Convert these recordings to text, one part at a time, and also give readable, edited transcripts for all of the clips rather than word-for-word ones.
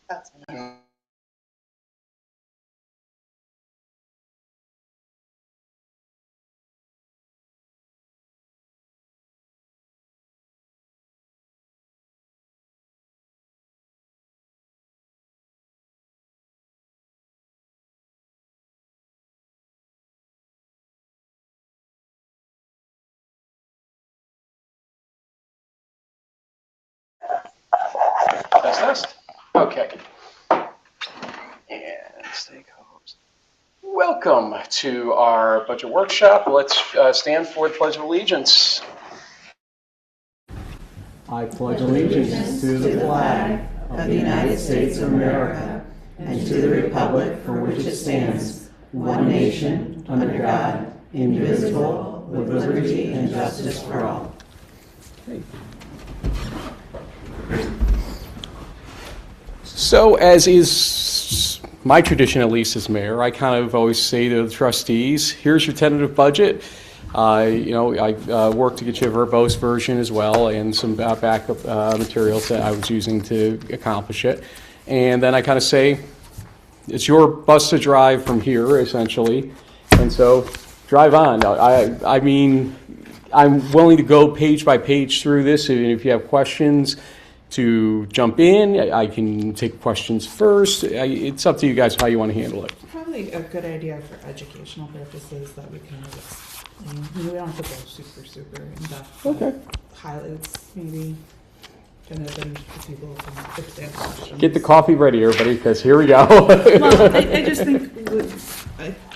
That's me. Test. Okay. And stakeholders. Welcome to our budget workshop. Let's stand for the Pledge of Allegiance. I pledge allegiance to the flag of the United States of America and to the republic for which it stands, one nation, under God, indivisible, with liberty and justice for all. Okay. So, as is my tradition, at least as mayor, I kind of always say to the trustees, here's your tentative budget. I worked to get you a verbose version as well and some backup materials that I was using to accomplish it. And then I kind of say, it's your bus to drive from here, essentially. And so, drive on. I mean, I'm willing to go page by page through this, and if you have questions, to jump in. I can take questions first. It's up to you guys how you want to handle it. Probably a good idea for educational purposes that we can explain. We don't have to go super in depth. Okay. Highlights maybe. Kind of then people if they have questions. Get the coffee ready, everybody, because here we go. Well, I just think with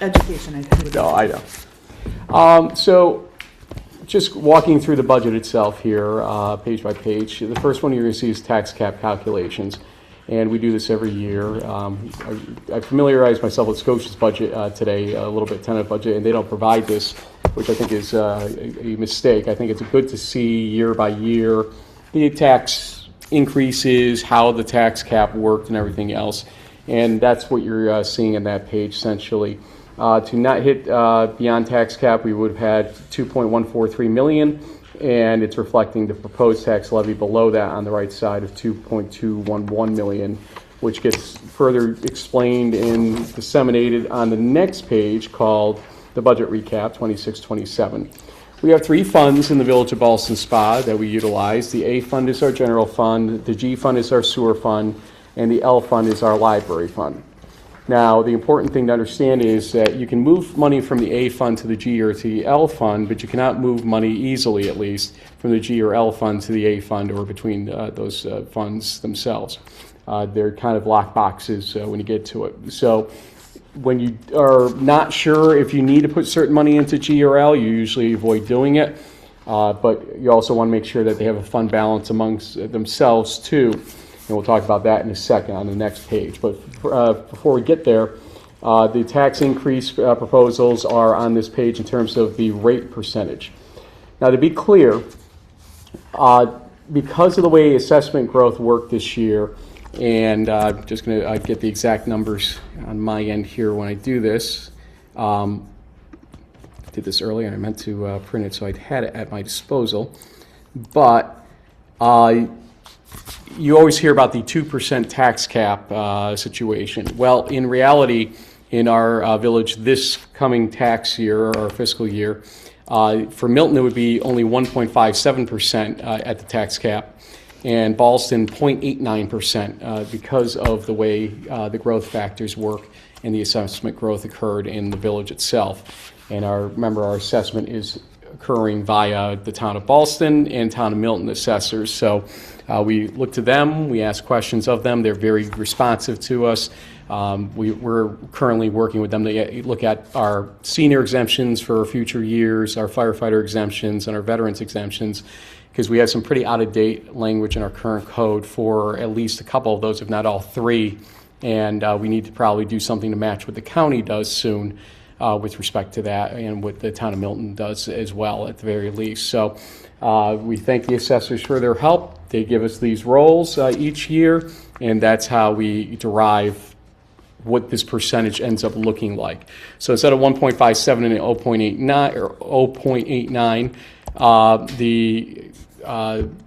education, I think. No, I know. So, just walking through the budget itself here, page by page. The first one you're going to see is tax cap calculations, and we do this every year. I familiarized myself with Scotia's budget today, a little bit tentative budget, and they don't provide this, which I think is a mistake. I think it's good to see year by year the tax increases, how the tax cap worked, and everything else, and that's what you're seeing in that page essentially. To not hit beyond tax cap, we would have had $2.143 million, and it's reflecting the proposed tax levy below that on the right side of $2.211 million, which gets further explained and disseminated on the next page called the Budget Recap 26-27. We have three funds in the Village of Ballston Spa that we utilize. The A fund is our general fund, the G fund is our sewer fund, and the L fund is our library fund. Now, the important thing to understand is that you can move money from the A fund to the G or to the L fund, but you cannot move money easily, at least, from the G or L fund to the A fund or between those funds themselves. They're kind of lock boxes when you get to it. So when you are not sure if you need to put certain money into G or L, you usually avoid doing it. But you also want to make sure that they have a fund balance amongst themselves, too. And we'll talk about that in a second on the next page. But before we get there, the tax increase proposals are on this page in terms of the rate percentage. Now, to be clear, because of the way assessment growth worked this year, and I'm just going to get the exact numbers on my end here when I do this. I did this earlier, and I meant to print it so I'd had it at my disposal. But you always hear about the 2% tax cap situation. Well, in reality, in our village this coming tax year or fiscal year, for Milton it would be only 1.57% at the tax cap, and Ballston 0.89% because of the way the growth factors work and the assessment growth occurred in the village itself. And remember, our assessment is occurring via the town of Ballston and town of Milton assessors. So we look to them, we ask questions of them. They're very responsive to us. We're currently working with them to look at our senior exemptions for future years, our firefighter exemptions, and our veterans exemptions, because we have some pretty out-of-date language in our current code for at least a couple of those, if not all three. And we need to probably do something to match what the county does soon with respect to that, and what the town of Milton does as well, at the very least. So we thank the assessors for their help. They give us these rolls each year, and that's how we derive what this percentage ends up looking like. So instead of 1.57 and 0.89, the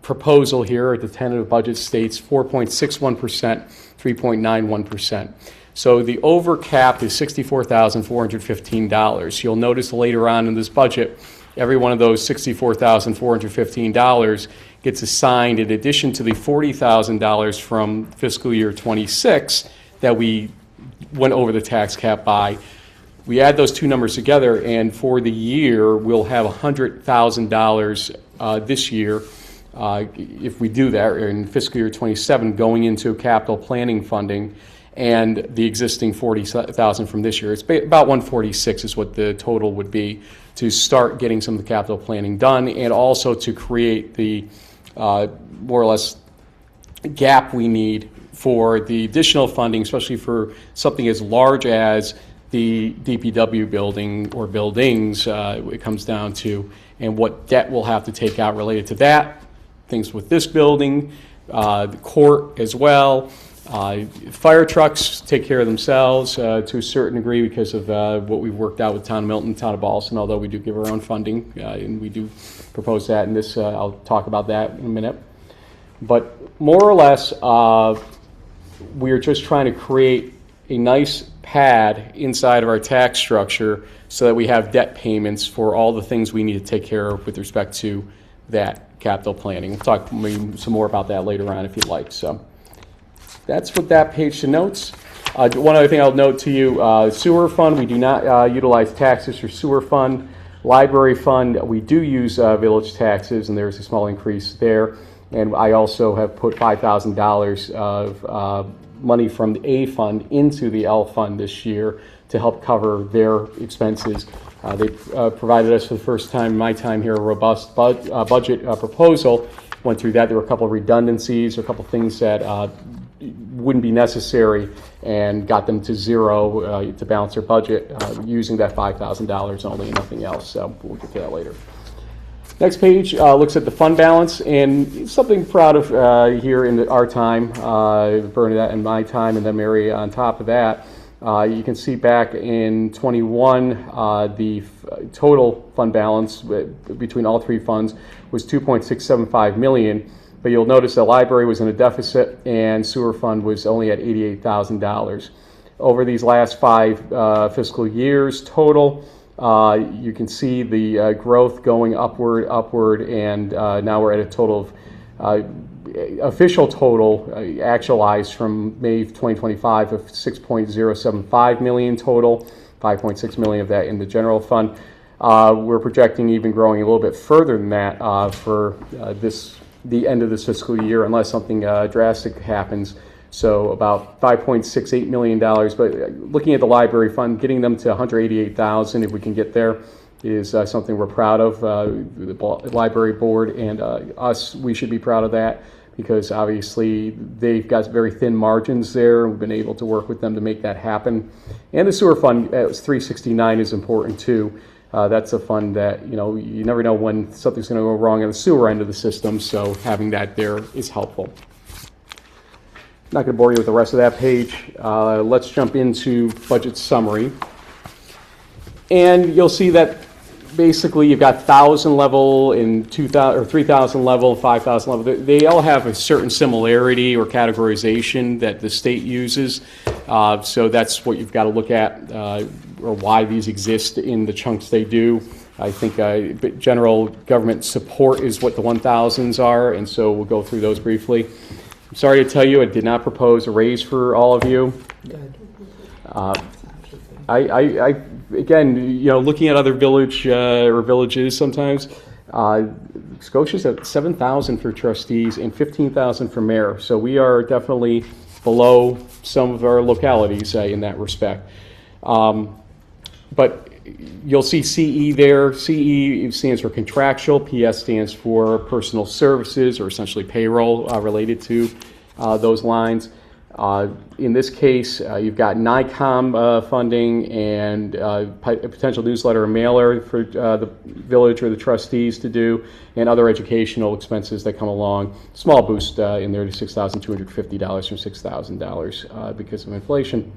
proposal here at the tentative budget states 4.61% 3.91%. So the over cap is $64,415. You'll notice later on in this budget, every one of those $64,415 gets assigned in addition to the $40,000 from fiscal year 26 that we went over the tax cap by. We add those two numbers together, and for the year, we'll have $100,000 this year, if we do that, in fiscal year 27, going into capital planning funding, and the existing $40,000 from this year. It's about $146 is what the total would be to start getting some of the capital planning done, and also to create the more or less gap we need for the additional funding, especially for something as large as the DPW building or buildings, it comes down to, and what debt we'll have to take out related to that, things with this building, the court as well. Fire trucks take care of themselves to a certain degree because of what we've worked out with Town of Milton, Town of Ballston, although we do give our own funding, and we do propose that in this. I'll talk about that in a minute. But more or less, we're just trying to create a nice pad inside of our tax structure so that we have debt payments for all the things we need to take care of with respect to that capital planning. We'll talk maybe some more about that later on if you'd like. So that's what that page denotes. One other thing I'll note to you, sewer fund, we do not utilize taxes for sewer fund. Library fund, we do use village taxes, and there's a small increase there. And I also have put $5,000 of money from the A fund into the L fund this year to help cover their expenses. They provided us for the first time in my time here a robust budget proposal. Went through that. There were a couple of redundancies, a couple of things that wouldn't be necessary, and got them to zero to balance their budget using that $5,000 only and nothing else. So we'll get to that later. Next page looks at the fund balance, and something proud of here in our time, Bernadette and my time, and then Mary on top of that. You can see back in 21, the total fund balance between all three funds was $2.675 million, but you'll notice the library was in a deficit and sewer fund was only at $88,000. Over these last 5 fiscal years total, you can see the growth going upward, and now we're at a total of official total actualized from May 2025 of $6.075 million total, $5.6 million of that in the general fund. We're projecting even growing a little bit further than that for the end of this fiscal year, unless something drastic happens. So about $5.68 million, but looking at the library fund, getting them to $188,000, if we can get there, is something we're proud of. The library board and us, we should be proud of that, because obviously they've got very thin margins there. We've been able to work with them to make that happen. And the sewer fund at $369 is important too. That's a fund that, you never know when something's going to go wrong on the sewer end of the system, so having that there is helpful. Not going to bore you with the rest of that page. Let's jump into budget summary. And you'll see that basically you've got 1,000 level and 2,000 or 3,000 level, 5,000 level. They all have a certain similarity or categorization that the state uses. So that's what you've got to look at, or why these exist in the chunks they do. I think general government support is what the 1,000s are, and so we'll go through those briefly. I'm sorry to tell you, I did not propose a raise for all of you. Good. I again, looking at other villages sometimes, Scotia's at 7,000 for trustees and 15,000 for mayor. So we are definitely below some of our localities in that respect. But you'll see CE there. CE stands for contractual. PS stands for personal services, or essentially payroll related to those lines. In this case, you've got NICOM funding and a potential newsletter or mailer for the village or the trustees to do, and other educational expenses that come along. Small boost in there to $6,250 from $6,000 because of inflation.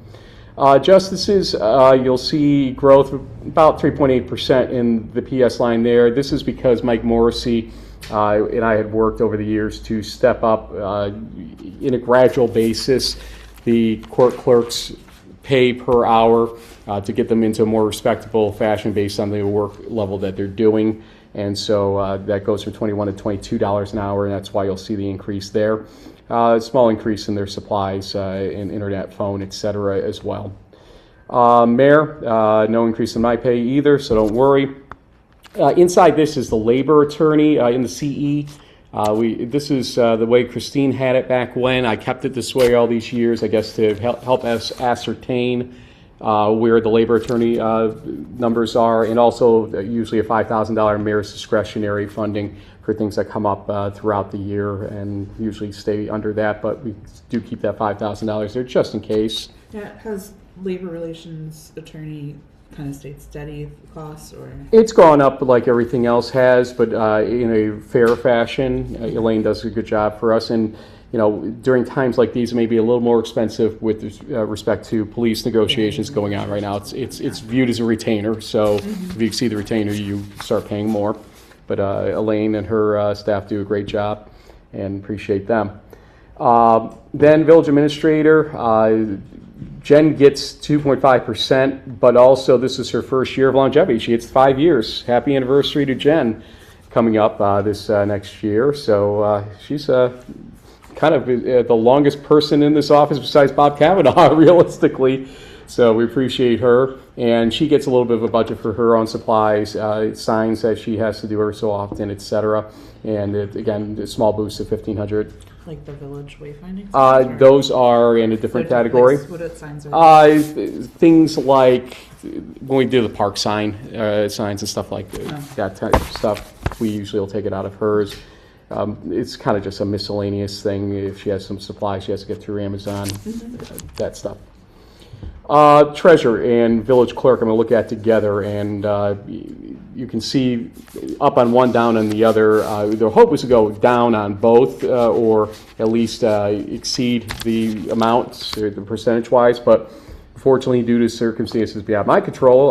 Justices, you'll see growth of about 3.8% in the PS line there. This is because Mike Morrissey and I had worked over the years to step up in a gradual basis the court clerks' pay per hour to get them into a more respectable fashion based on the work level that they're doing. And so that goes from $21 to $22 an hour, and that's why you'll see the increase there. A small increase in their supplies, in internet, phone, etc. as well. Mayor, no increase in my pay either, so don't worry. Inside this is the labor attorney in the CE. This is the way Christine had it back when. I kept it this way all these years, I guess, to help us ascertain where the labor attorney numbers are, and also usually a $5,000 mayor's discretionary funding for things that come up throughout the year, and usually stay under that, but we do keep that $5,000 there just in case. Yeah, has labor relations attorney kind of stayed steady costs, or? It's gone up like everything else has, but in a fair fashion. Elaine does a good job for us, and during times like these, it may be a little more expensive with respect to police negotiations going on right now. It's viewed as a retainer, so if you exceed the retainer, you start paying more. But Elaine and her staff do a great job, and appreciate them. Then village administrator. Jen gets 2.5%, but also this is her first year of longevity. She gets 5 years. Happy anniversary to Jen coming up this next year. So she's kind of the longest person in this office besides Bob Kavanaugh, realistically. So we appreciate her. And she gets a little bit of a budget for her own supplies, signs that she has to do every so often, etc. And again, a small boost of $1,500. Like the village wayfinding signs? Those are in a different category. What signs are Things like when we do the park signs and stuff like that type of stuff, we usually will take it out of hers. It's kind of just a miscellaneous thing. If she has some supplies she has to get through Amazon, that stuff. Treasurer and village clerk I'm going to look at together, and you can see up on one, down on the other. The hope was to go down on both, or at least exceed the amounts, the percentage-wise, but unfortunately, due to circumstances beyond my control,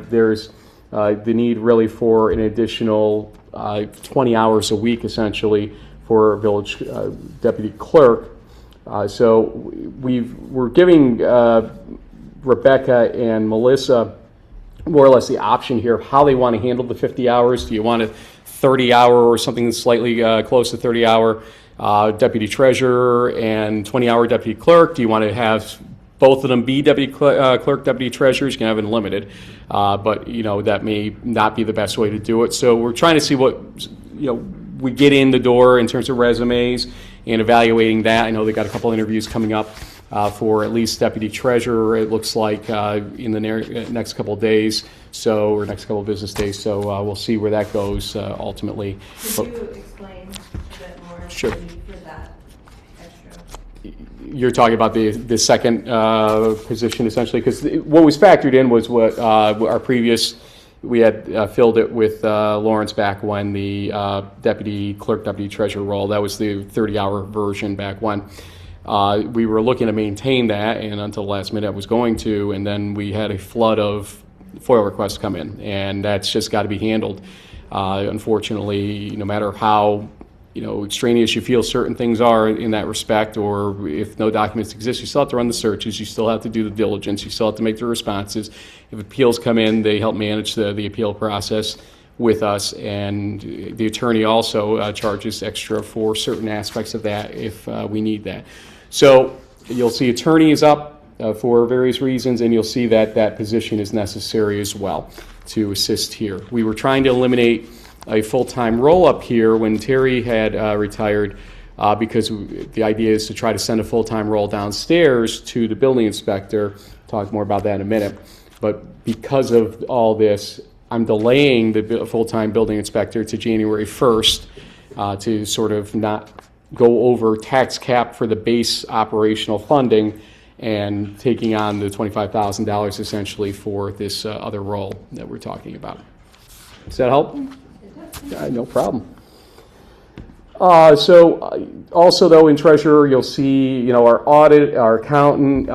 there's the need really for an additional 20 hours a week, essentially, for a village deputy clerk. So we're giving Rebecca and Melissa more or less the option here of how they want to handle the 50 hours. Do you want a 30-hour or something that's slightly close to 30-hour deputy treasurer and 20-hour deputy clerk? Do you want to have both of them be deputy clerk, deputy treasurers? You can have it unlimited, but that may not be the best way to do it. So we're trying to see what we get in the door in terms of resumes and evaluating that. I know they got a couple interviews coming up for at least deputy treasurer, it looks like, in the next couple of days, or next couple of business days. So we'll see where that goes ultimately. Could you explain a bit more Sure. the need for that extra? You're talking about the second position, essentially, because what was factored in was what our previous, we had filled it with Lawrence back when, the deputy clerk, deputy treasurer role. That was the 30-hour version back when. We were looking to maintain that, and until the last minute I was going to, and then we had a flood of FOIL requests come in, and that's just got to be handled. Unfortunately, no matter how extraneous you feel certain things are in that respect, or if no documents exist, you still have to run the searches, you still have to do the diligence, you still have to make the responses. If appeals come in, they help manage the appeal process with us, and the attorney also charges extra for certain aspects of that if we need that. So you'll see attorney is up for various reasons, and you'll see that that position is necessary as well to assist here. We were trying to eliminate a full-time role up here when Terry had retired, because the idea is to try to send a full-time role downstairs to the building inspector. Talk more about that in a minute. But because of all this, I'm delaying the full-time building inspector to January 1st to sort of not go over tax cap for the base operational funding, and taking on the $25,000 essentially for this other role that we're talking about. Does that help? No problem. Also though, in treasurer, you'll see, our audit, our accountant,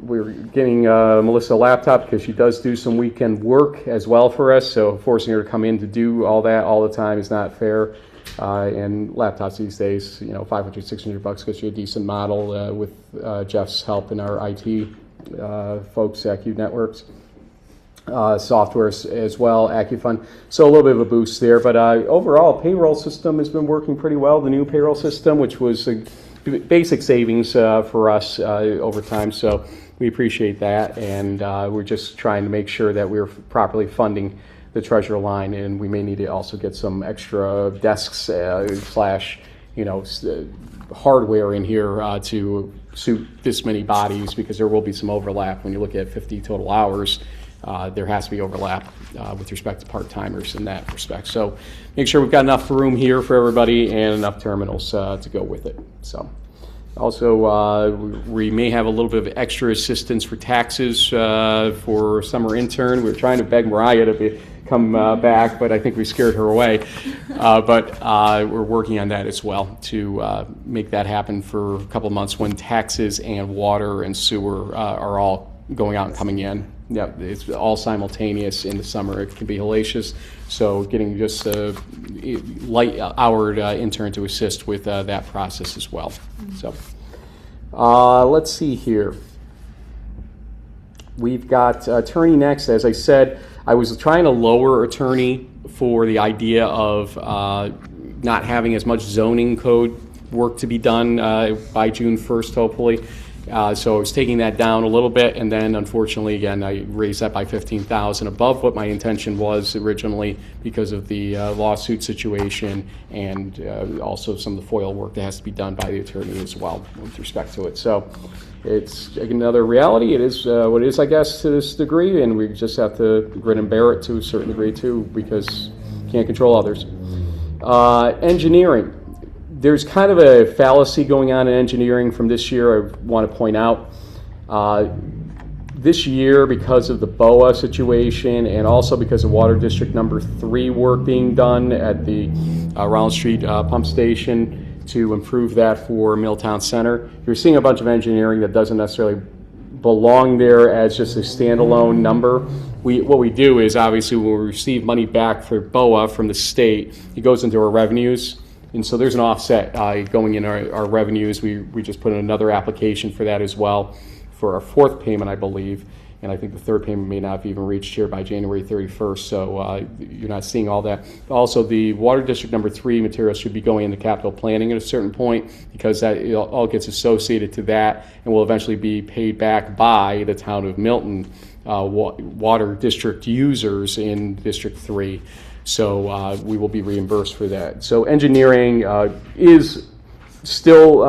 we're getting Melissa a laptop because she does do some weekend work as well for us. So forcing her to come in to do all that all the time is not fair. And laptops these days, you know, $500, $600 gets you a decent model with Jeff's help and our IT folks at Q Networks. Software as well, AccuFund. So a little bit of a boost there, but overall, payroll system has been working pretty well. The new payroll system, which was a basic savings for us over time, so we appreciate that, and we're just trying to make sure that we're properly funding the treasurer line, and we may need to also get some extra desks slash, you know, hardware in here to suit this many bodies, because there will be some overlap. When you look at 50 total hours, there has to be overlap with respect to part-timers in that respect. So make sure we've got enough room here for everybody and enough terminals to go with it. So also, we may have a little bit of extra assistance for taxes for summer intern. We're trying to beg Mariah to come back, but I think we scared her away. But we're working on that as well to make that happen for a couple of months when taxes and water and sewer are all going out and coming in. Yeah, it's all simultaneous in the summer. It can be hellacious. So getting just a light-houred intern to assist with that process as well. So let's see here. We've got attorney next. As I said, I was trying to lower attorney for the idea of not having as much zoning code work to be done by June 1st, hopefully. So I was taking that down a little bit, and then unfortunately, again, I raised that by $15,000 above what my intention was originally because of the lawsuit situation and also some of the FOIL work that has to be done by the attorney as well with respect to it. So it's another reality. It is what it is, I guess, to this degree, and we just have to grin and bear it to a certain degree too, because you can't control others. Engineering. There's kind of a fallacy going on in engineering from this year I want to point out. This year, because of the BOA situation and also because of Water District number 3 work being done at the Rollins Street pump station to improve that for Milltown Center, you're seeing a bunch of engineering that doesn't necessarily belong there as just a standalone number. What we do is, obviously, when we receive money back for BOA from the state, it goes into our revenues. And so there's an offset going in our revenues. We just put in another application for that as well for our 4th payment, I believe. And I think the 3rd payment may not have even reached here by January 31st. So you're not seeing all that. Also, the Water District number 3 materials should be going into capital planning at a certain point, because that it all gets associated to that and will eventually be paid back by the town of Milton Water District users in District 3. So we will be reimbursed for that. So engineering is still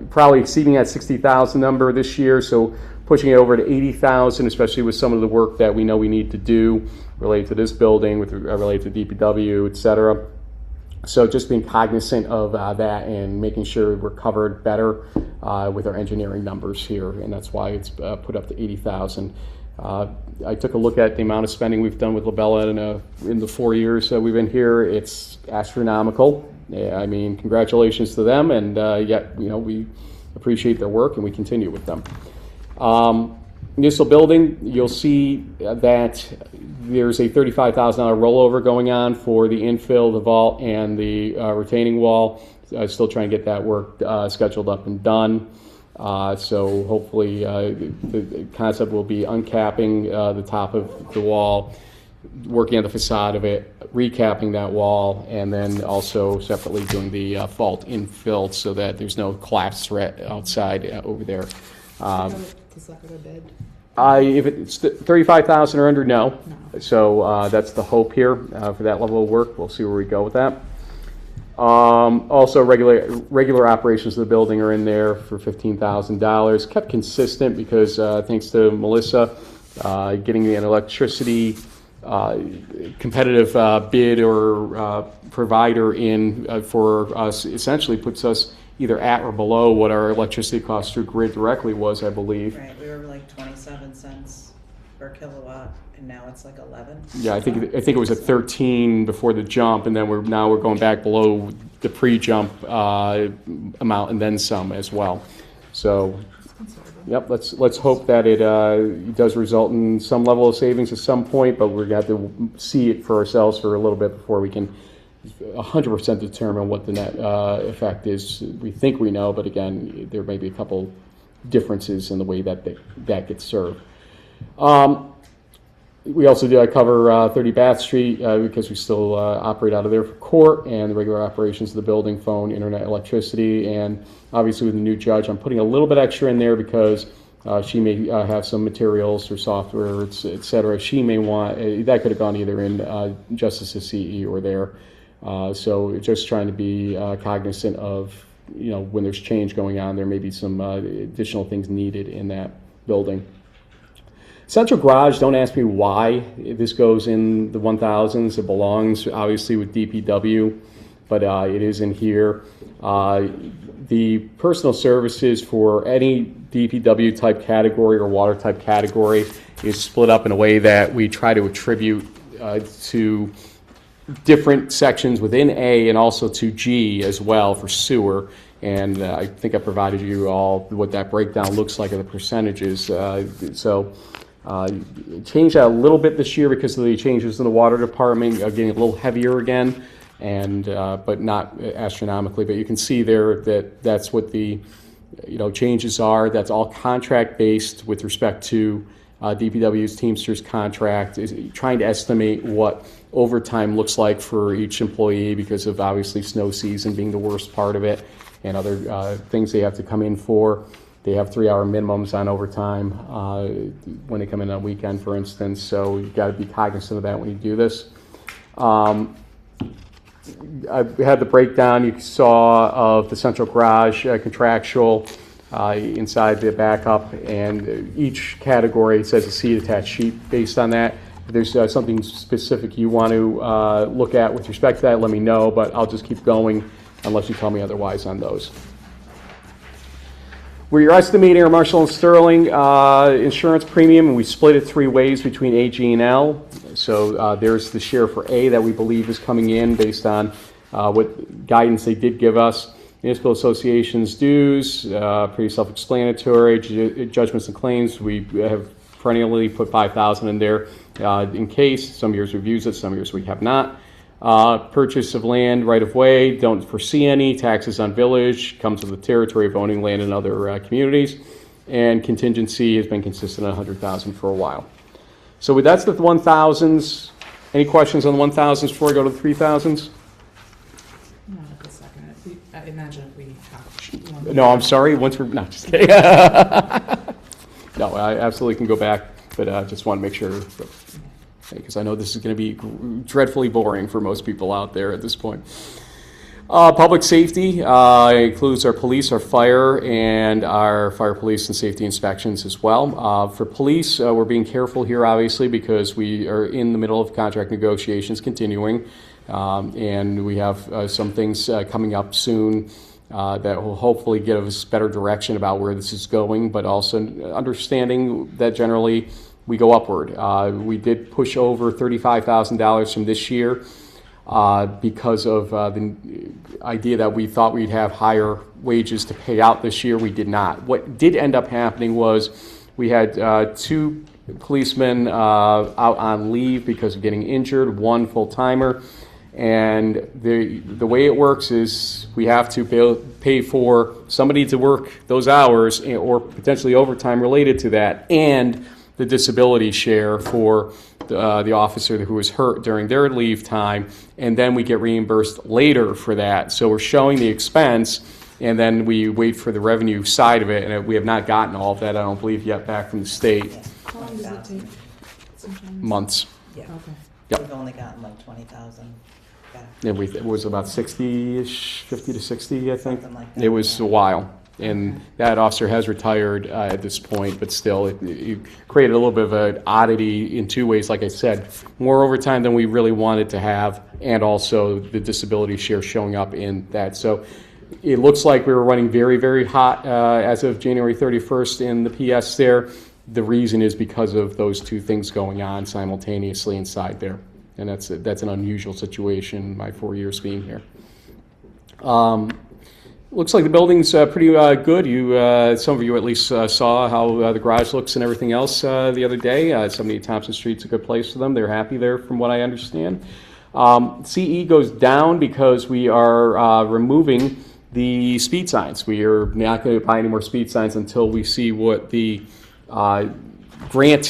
probably exceeding that 60,000 number this year. So pushing it over to 80,000, especially with some of the work that we know we need to do related to this building, with related to DPW, et cetera. So just being cognizant of that and making sure we're covered better with our engineering numbers here, and that's why it's put up to 80,000. I took a look at the amount of spending we've done with Labella in the 4 years that we've been here. It's astronomical. Yeah, I mean, congratulations to them, and yet, you know, we appreciate their work and we continue with them. Municipal building, you'll see that there's a $35,000 rollover going on for the infill, the vault, and the retaining wall. Still trying to get that work scheduled up and done. So hopefully the concept will be uncapping the top of the wall, working on the facade of it, recapping that wall, and then also separately doing the vault infill so that there's no collapse threat outside over there. Does that go to bid? If it's 35,000 or under, no. So that's the hope here for that level of work. We'll see where we go with that. Also, regular operations of the building are in there for $15,000. Kept consistent because thanks to Melissa getting an electricity competitive bid or provider in for us essentially puts us either at or below what our electricity cost through grid directly was, I believe. Right, we were like 27 cents per kilowatt, and now it's like 11. Yeah, I think it was at 13 before the jump, and then we're going back below the pre-jump amount and then some as well. So, yep, let's hope that it does result in some level of savings at some point, but we're going to have to see it for ourselves for a little bit before we can 100% determine what the net effect is. We think we know, but again, there may be a couple differences in the way that that gets served. We also do cover 30 Bath Street because we still operate out of there for court and the regular operations of the building, phone, internet, electricity, and obviously with the new judge, I'm putting a little bit extra in there because she may have some materials or software, et cetera. She may want, that could have gone either in Justice's CE or there. So just trying to be cognizant of, when there's change going on, there may be some additional things needed in that building. Central garage, don't ask me why this goes in the 1000s. It belongs obviously with DPW, but it is in here. The personal services for any DPW type category or water type category is split up in a way that we try to attribute to different sections within A and also to G as well for sewer. And I think I provided you all what that breakdown looks like of the percentages. Changed that a little bit this year because of the changes in the water department, getting a little heavier again, and but not astronomically. But you can see there that that's what the changes are. That's all contract based with respect to DPW's Teamsters contract, is trying to estimate what overtime looks like for each employee because of obviously snow season being the worst part of it and other things they have to come in for. They have 3-hour minimums on overtime when they come in on a weekend, for instance. So you've got to be cognizant of that when you do this. I had the breakdown you saw of the central garage contractual inside the backup, and each category says a seat attached sheet based on that. If there's something specific you want to look at with respect to that, let me know, but I'll just keep going unless you tell me otherwise on those. We're estimating our Marshall and Sterling insurance premium, and we split it 3 ways between A, G, and L. So there's the share for A that we believe is coming in based on what guidance they did give us. Municipal associations dues, pretty self-explanatory. Judgments and claims, we have perennially put $5,000 in there in case. Some years we've used it, some years we have not. Purchase of land right of way, don't foresee any. Taxes on village, comes with the territory of owning land in other communities. And contingency has been consistent at $100,000 for a while. So that's the 1000s. Any questions on the 1000s before I go to the 3000s? Not at the second. I imagine if we have one. No, I'm sorry. Once we're not just kidding. No, I absolutely can go back, but I just want to make sure. Because I know this is going to be dreadfully boring for most people out there at this point. Public safety includes our police, our fire, and our fire, police, and safety inspections as well. For police, we're being careful here, obviously, because we are in the middle of contract negotiations continuing, and we have some things coming up soon that will hopefully give us better direction about where this is going, but also understanding that generally we go upward. We did push over $35,000 from this year because of the idea that we thought we'd have higher wages to pay out this year. We did not. What did end up happening was we had 2 policemen out on leave because of getting injured, 1 full-timer. And the way it works is we have to pay for somebody to work those hours or potentially overtime related to that, and the disability share for the officer who was hurt during their leave time, and then we get reimbursed later for that. So we're showing the expense, and then we wait for the revenue side of it, and we have not gotten all of that, I don't believe, yet back from the state. How long does it take? Sometimes? Months. Yeah, Okay. Yep. we've only gotten like 20,000 back. And it was about 60-ish, 50 to 60, I think. Something like that. It was a while. And that officer has retired at this point, but still, it created a little bit of an oddity in 2 ways. Like I said, more overtime than we really wanted to have, and also the disability share showing up in that. So it looks like we were running very, very hot as of January 31st in the PS there. The reason is because of those 2 things going on simultaneously inside there. And that's an unusual situation, my 4 years being here. Looks like the building's pretty good. Some of you at least saw how the garage looks and everything else the other day. 78 Thompson Street's a good place for them. They're happy there from what I understand. CE goes down because we are removing the speed signs. We are not going to buy any more speed signs until we see what the grant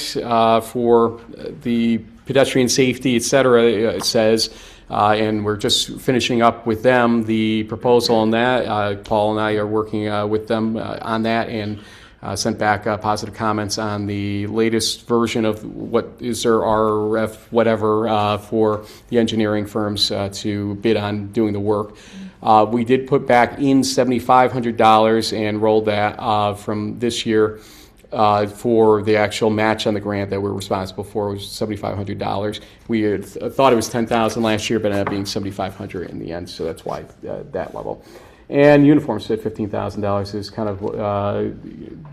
for the pedestrian safety, et cetera, says. And we're just finishing up with them the proposal on that. Paul and I are working with them on that, and sent back positive comments on the latest version of what is their RF whatever for the engineering firms to bid on doing the work. We did put back in $7,500 and rolled that from this year for the actual match on the grant that we're responsible for, was $7,500. We had thought it was $10,000 last year, but ended up being $7,500 in the end, so that's why that level. And uniforms at $15,000 is kind of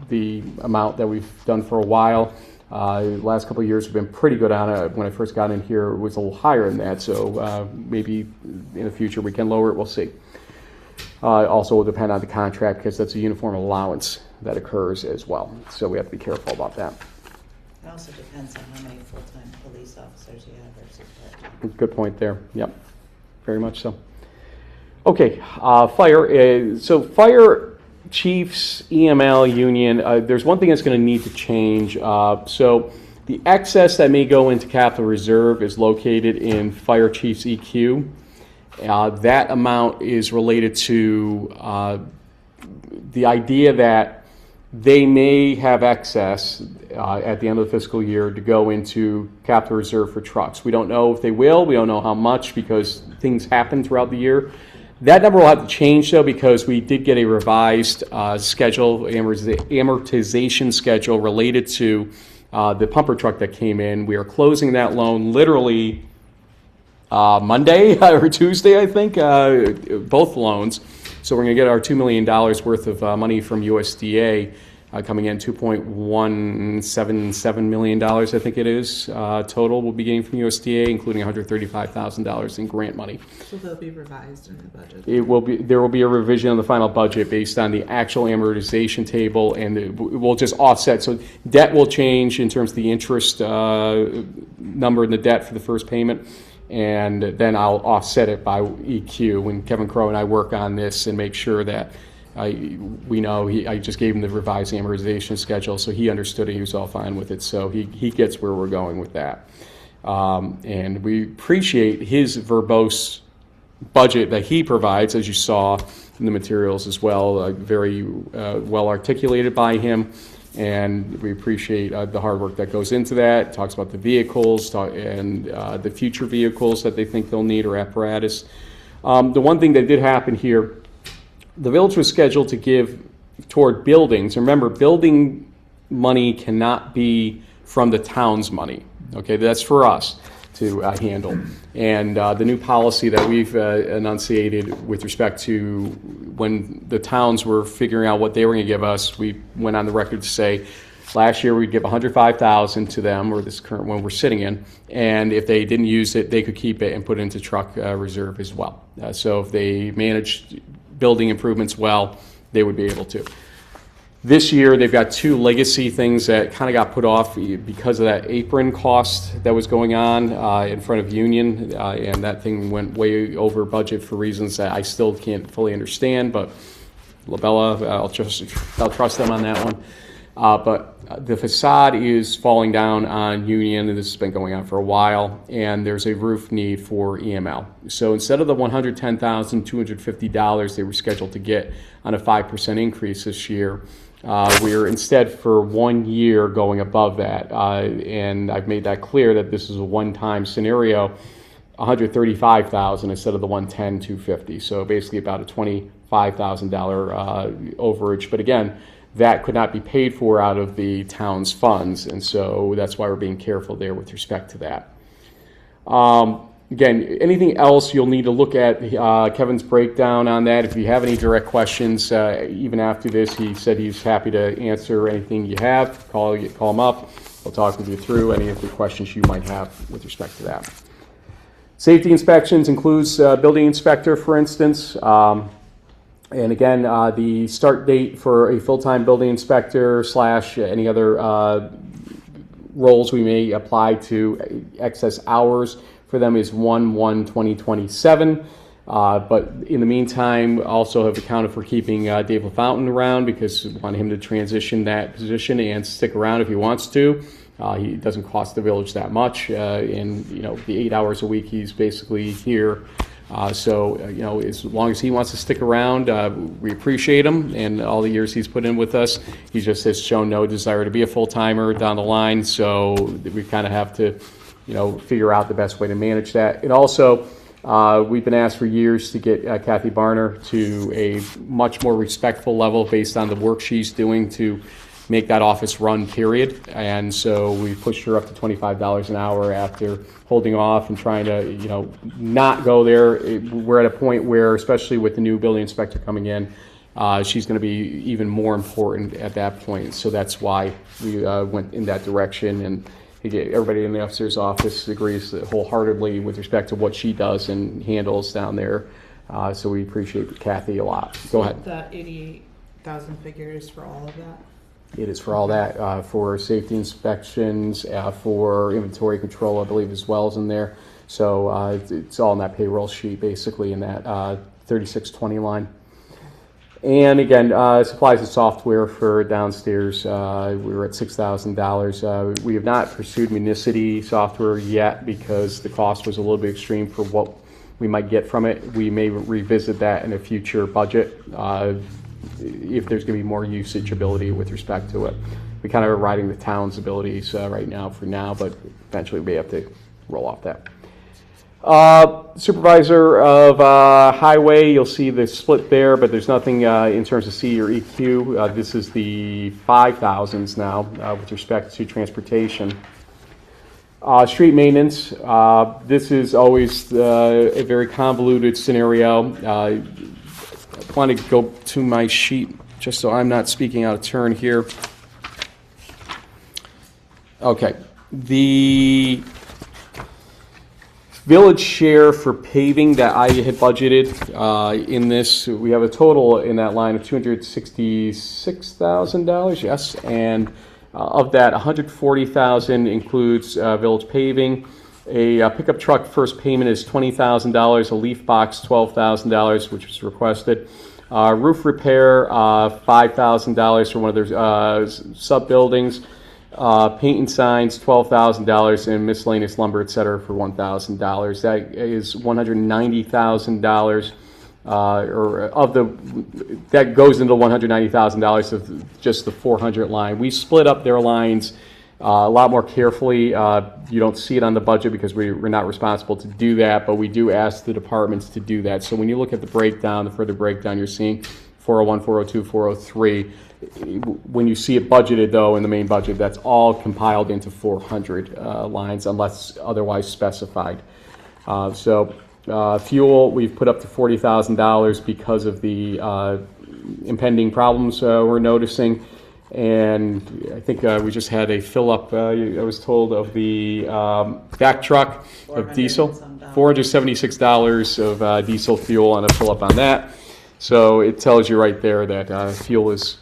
the amount that we've done for a while. Last couple of years have been pretty good on it. When I first got in here, it was a little higher than that, so maybe in the future we can lower it, we'll see. Also will depend on the contract, because that's a uniform allowance that occurs as well, so we have to be careful about that. It also depends on how many full-time police officers you have versus part-time. Good point there. Yep, very much so. Okay, fire. So fire chiefs, EML union, there's one thing that's going to need to change. So the excess that may go into capital reserve is located in fire chiefs EQ. That amount is related to the idea that they may have excess at the end of the fiscal year to go into capital reserve for trucks. We don't know if they will. We don't know how much, because things happen throughout the year. That number will have to change, though, because we did get a revised schedule, amortization schedule related to the pumper truck that came in. We are closing that loan literally Monday or Tuesday, I think, both loans. So we're going to get our $2 million worth of money from USDA coming in, $2.177 million, I think it is, total we'll be getting from USDA, including $135,000 in grant money. So they'll be revised in the budget. There will be a revision on the final budget based on the actual amortization table, and it will just offset. So debt will change in terms of the interest number in the debt for the first payment, and then I'll offset it by EQ. When Kevin Crowe and I work on this and make sure that we know, I just gave him the revised amortization schedule, so he understood it. He was all fine with it, so he gets where we're going with that. And we appreciate his verbose budget that he provides, as you saw in the materials as well, very well articulated by him. And we appreciate the hard work that goes into that. It talks about the vehicles and the future vehicles that they think they'll need, or apparatus. The one thing that did happen here, the village was scheduled to give toward buildings. Remember, building money cannot be from the town's money. Okay, that's for us to handle. And the new policy that we've enunciated with respect to when the towns were figuring out what they were going to give us, we went on the record to say last year we'd give $105,000 to them, or this current one we're sitting in, and if they didn't use it, they could keep it and put it into truck reserve as well. So if they managed building improvements well, they would be able to. This year, they've got two legacy things that kind of got put off because of that apron cost that was going on in front of Union, and that thing went way over budget for reasons that I still can't fully understand, but Labella, I'll trust them on that one. But the facade is falling down on Union, and this has been going on for a while, and there's a roof need for EML. So instead of the $110,250 they were scheduled to get on a 5% increase this year, we're instead for 1 year going above that, and I've made that clear that this is a one-time scenario, $135,000 instead of the $110,250. So basically about a $25,000 overage. But again, that could not be paid for out of the town's funds, and so that's why we're being careful there with respect to that. Again, anything else, you'll need to look at Kevin's breakdown on that. If you have any direct questions, even after this, he said he's happy to answer anything you have. Call him up. We'll talk with you through any of the questions you might have with respect to that. Safety inspections includes building inspector, for instance. And again, the start date for a full-time building inspector / any other roles we may apply to excess hours for them is 1/1/2027. But in the meantime, also have accounted for keeping Dave LaFountain around because we want him to transition that position and stick around if he wants to. He doesn't cost the village that much, and the 8 hours a week he's basically here. So as long as he wants to stick around, we appreciate him and all the years he's put in with us. He just has shown no desire to be a full-timer down the line, so we kind of have to, figure out the best way to manage that. And also, we've been asked for years to get Kathy Barner to a much more respectful level based on the work she's doing to make that office run, period. And so we pushed her up to $25 an hour after holding off and trying to, not go there. We're at a point where, especially with the new building inspector coming in, she's going to be even more important at that point. So that's why we went in that direction. And everybody in the officer's office agrees wholeheartedly with respect to what she does and handles down there. So we appreciate Kathy a lot. Go ahead. The 88,000 figure is for all of that? It is for all that, for safety inspections, for inventory control, I believe, as well as in there. So it's all in that payroll sheet, basically, in that 3620 line. And again, supplies and software for downstairs, we were at $6,000. We have not pursued Municity software yet because the cost was a little bit extreme for what we might get from it. We may revisit that in a future budget if there's going to be more usage ability with respect to it. We kind of are riding the town's abilities right now, but eventually we have to roll off that. Supervisor of Highway, you'll see the split there, but there's nothing in terms of C or EQ. This is the 5,000s now with respect to transportation. Street maintenance, this is always a very convoluted scenario. I want to go to my sheet just so I'm not speaking out of turn here. Okay, the village share for paving that I had budgeted in this, we have a total in that line of $266,000, yes, and of that, $140,000 includes village paving. A pickup truck first payment is $20,000, a leaf box $12,000, which was requested. Roof repair, $5,000 for one of their sub-buildings. Paint and signs, $12,000, and miscellaneous lumber, et cetera, for $1,000. That is $190,000, that goes into $190,000 of just the 400 line. We split up their lines a lot more carefully. You don't see it on the budget because we're not responsible to do that, but we do ask the departments to do that. So when you look at the breakdown, the further breakdown, you're seeing 401, 402, 403. When you see it budgeted, though, in the main budget, that's all compiled into 400 lines unless otherwise specified. Fuel, we've put up to $40,000 because of the impending problems we're noticing. And I think we just had a fill-up, I was told, of the back truck of diesel. $476 of diesel fuel on a fill-up on that. So it tells you right there that fuel is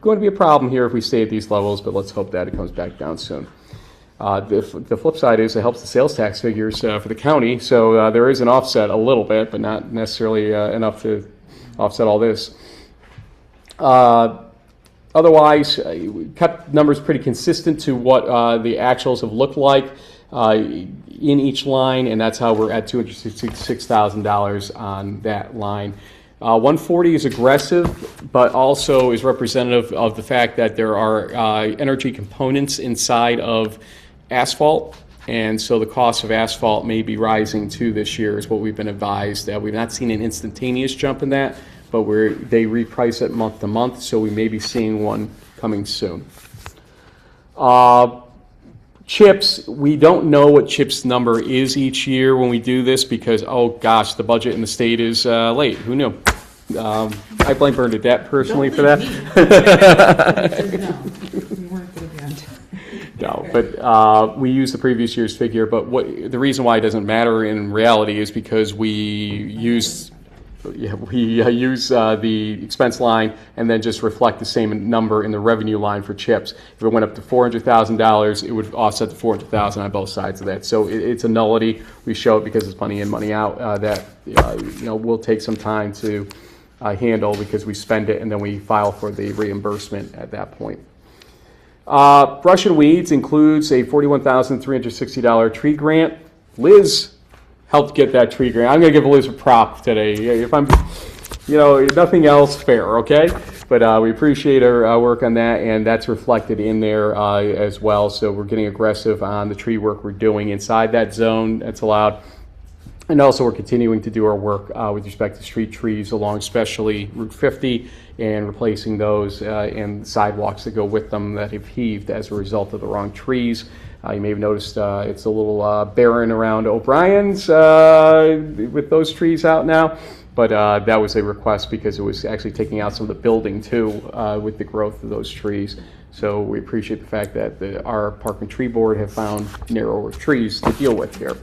going to be a problem here if we stay at these levels, but let's hope that it comes back down soon. The flip side is it helps the sales tax figures for the county, so there is an offset a little bit, but not necessarily enough to offset all this. Otherwise, we kept numbers pretty consistent to what the actuals have looked like in each line, and that's how we're at $266,000 on that line. 140 is aggressive, but also is representative of the fact that there are energy components inside of asphalt, and so the cost of asphalt may be rising too this year is what we've been advised. We've not seen an instantaneous jump in that, but they reprice it month to month, so we may be seeing one coming soon. Chips, we don't know what CHIPS number is each year when we do this because, oh gosh, the budget in the state is late. Who knew? I blame Bernadette personally for that. We weren't going to end. No, but we use the previous year's figure, but the reason why it doesn't matter in reality is because we use we use the expense line and then just reflect the same number in the revenue line for chips. If it went up to $400,000, it would offset the $400,000 on both sides of that. So it's a nullity. We show it because it's money in, money out. That will take some time to handle because we spend it and then we file for the reimbursement at that point. Brush and Weeds includes a $41,360 tree grant. Liz helped get that tree grant. I'm going to give Liz a prop today. If I'm, nothing else, fair, okay? But we appreciate her work on that, and that's reflected in there as well. So we're getting aggressive on the tree work we're doing inside that zone that's allowed. And also we're continuing to do our work with respect to street trees along especially Route 50 and replacing those and sidewalks that go with them that have heaved as a result of the wrong trees. You may have noticed it's a little barren around O'Brien's with those trees out now, but that was a request because it was actually taking out some of the building too with the growth of those trees. So we appreciate the fact that our Park and Tree Board have found narrower trees to deal with here.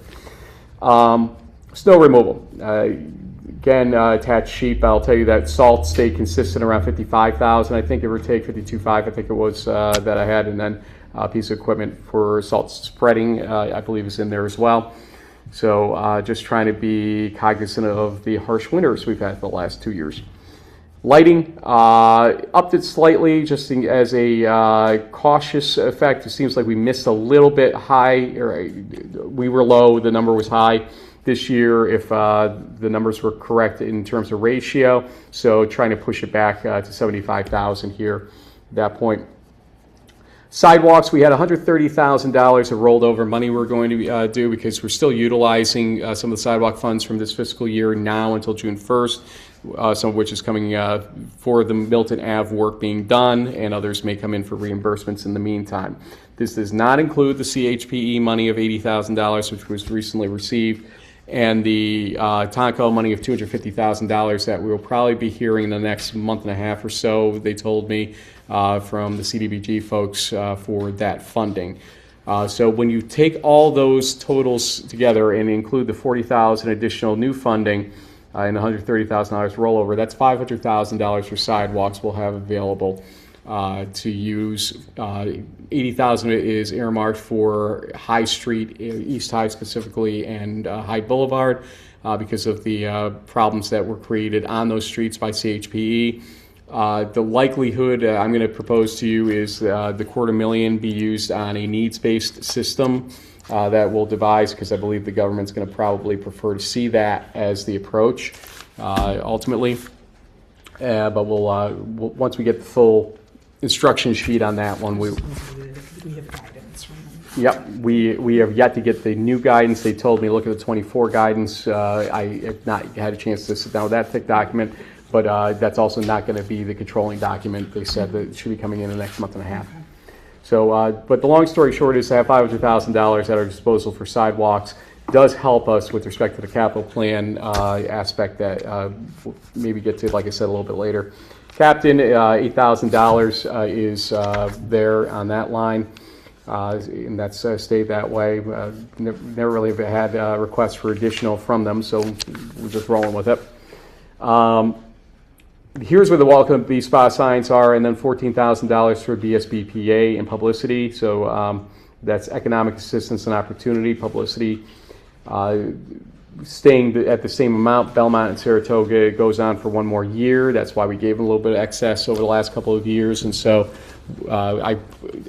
Snow removal. Again, attached sheet, I'll tell you that salt stayed consistent around 55,000, I think, give or take 52.5, I think it was that I had, and then a piece of equipment for salt spreading, I believe, is in there as well. So just trying to be cognizant of the harsh winters we've had the last 2 years. Lighting, upped it slightly just as a cautious effect. It seems like we missed a little bit high, or we were low, the number was high this year if the numbers were correct in terms of ratio. So trying to push it back to 75,000 here at that point. Sidewalks, we had $130,000 of rolled over money we're going to do because we're still utilizing some of the sidewalk funds from this fiscal year now until June 1st, some of which is coming for the Milton Ave work being done, and others may come in for reimbursements in the meantime. This does not include the CHPE money of $80,000, which was recently received, and the Tonko money of $250,000 that we will probably be hearing in the next month and a half or so, they told me, from the CDBG folks for that funding. So when you take all those totals together and include the $40,000 additional new funding and $130,000 rollover, that's $500,000 for sidewalks we'll have available to use. $80,000 is earmarked for High Street, East High specifically, and Hyde Boulevard because of the problems that were created on those streets by CHPE. The likelihood I'm going to propose to you is the $250,000 be used on a needs-based system that we'll devise, because I believe the government's going to probably prefer to see that as the approach ultimately. But we'll once we get the full instruction sheet on that one, we have guidance from them. Yep, we have yet to get the new guidance. They told me look at the 24 guidance. I have not had a chance to sit down with that thick document, but that's also not going to be the controlling document. They said that it should be coming in the next month and a half. Okay. So, but the long story short is to have $500,000 at our disposal for sidewalks does help us with respect to the capital plan aspect that we'll maybe get to, like I said, a little bit later. Captain, $8,000 is there on that line, and that's stayed that way. Never really have had requests for additional from them, so we're just rolling with it. Here's where the welcome bee spot signs are, and then $14,000 for BSBPA and publicity. So that's economic assistance and opportunity publicity. Staying at the same amount. Belmont and Saratoga goes on for one more year. That's why we gave them a little bit of excess over the last couple of years. And so I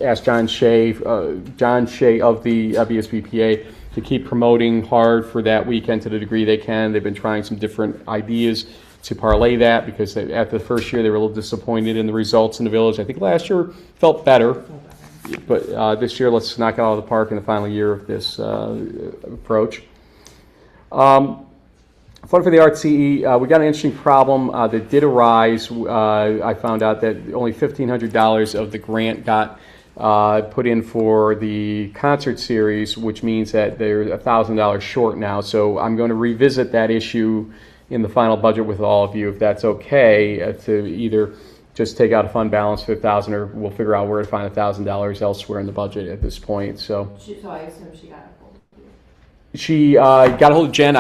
asked John Shea of the BSBPA to keep promoting hard for that weekend to the degree they can. They've been trying some different ideas to parlay that, because after the first year they were a little disappointed in the results in the village. I think last year felt better, but this year let's knock it out of the park in the final year of this approach. Fund for the Arts CE, we got an interesting problem that did arise. I found out that only $1,500 of the grant got put in for the concert series, which means that they're $1,000 short now. So I'm going to revisit that issue in the final budget with all of you, if that's okay, to either just take out a fund balance for $1,000, or we'll figure out where to find $1,000 elsewhere in the budget at this point. So So I assume she got a full. She got a hold of Jen.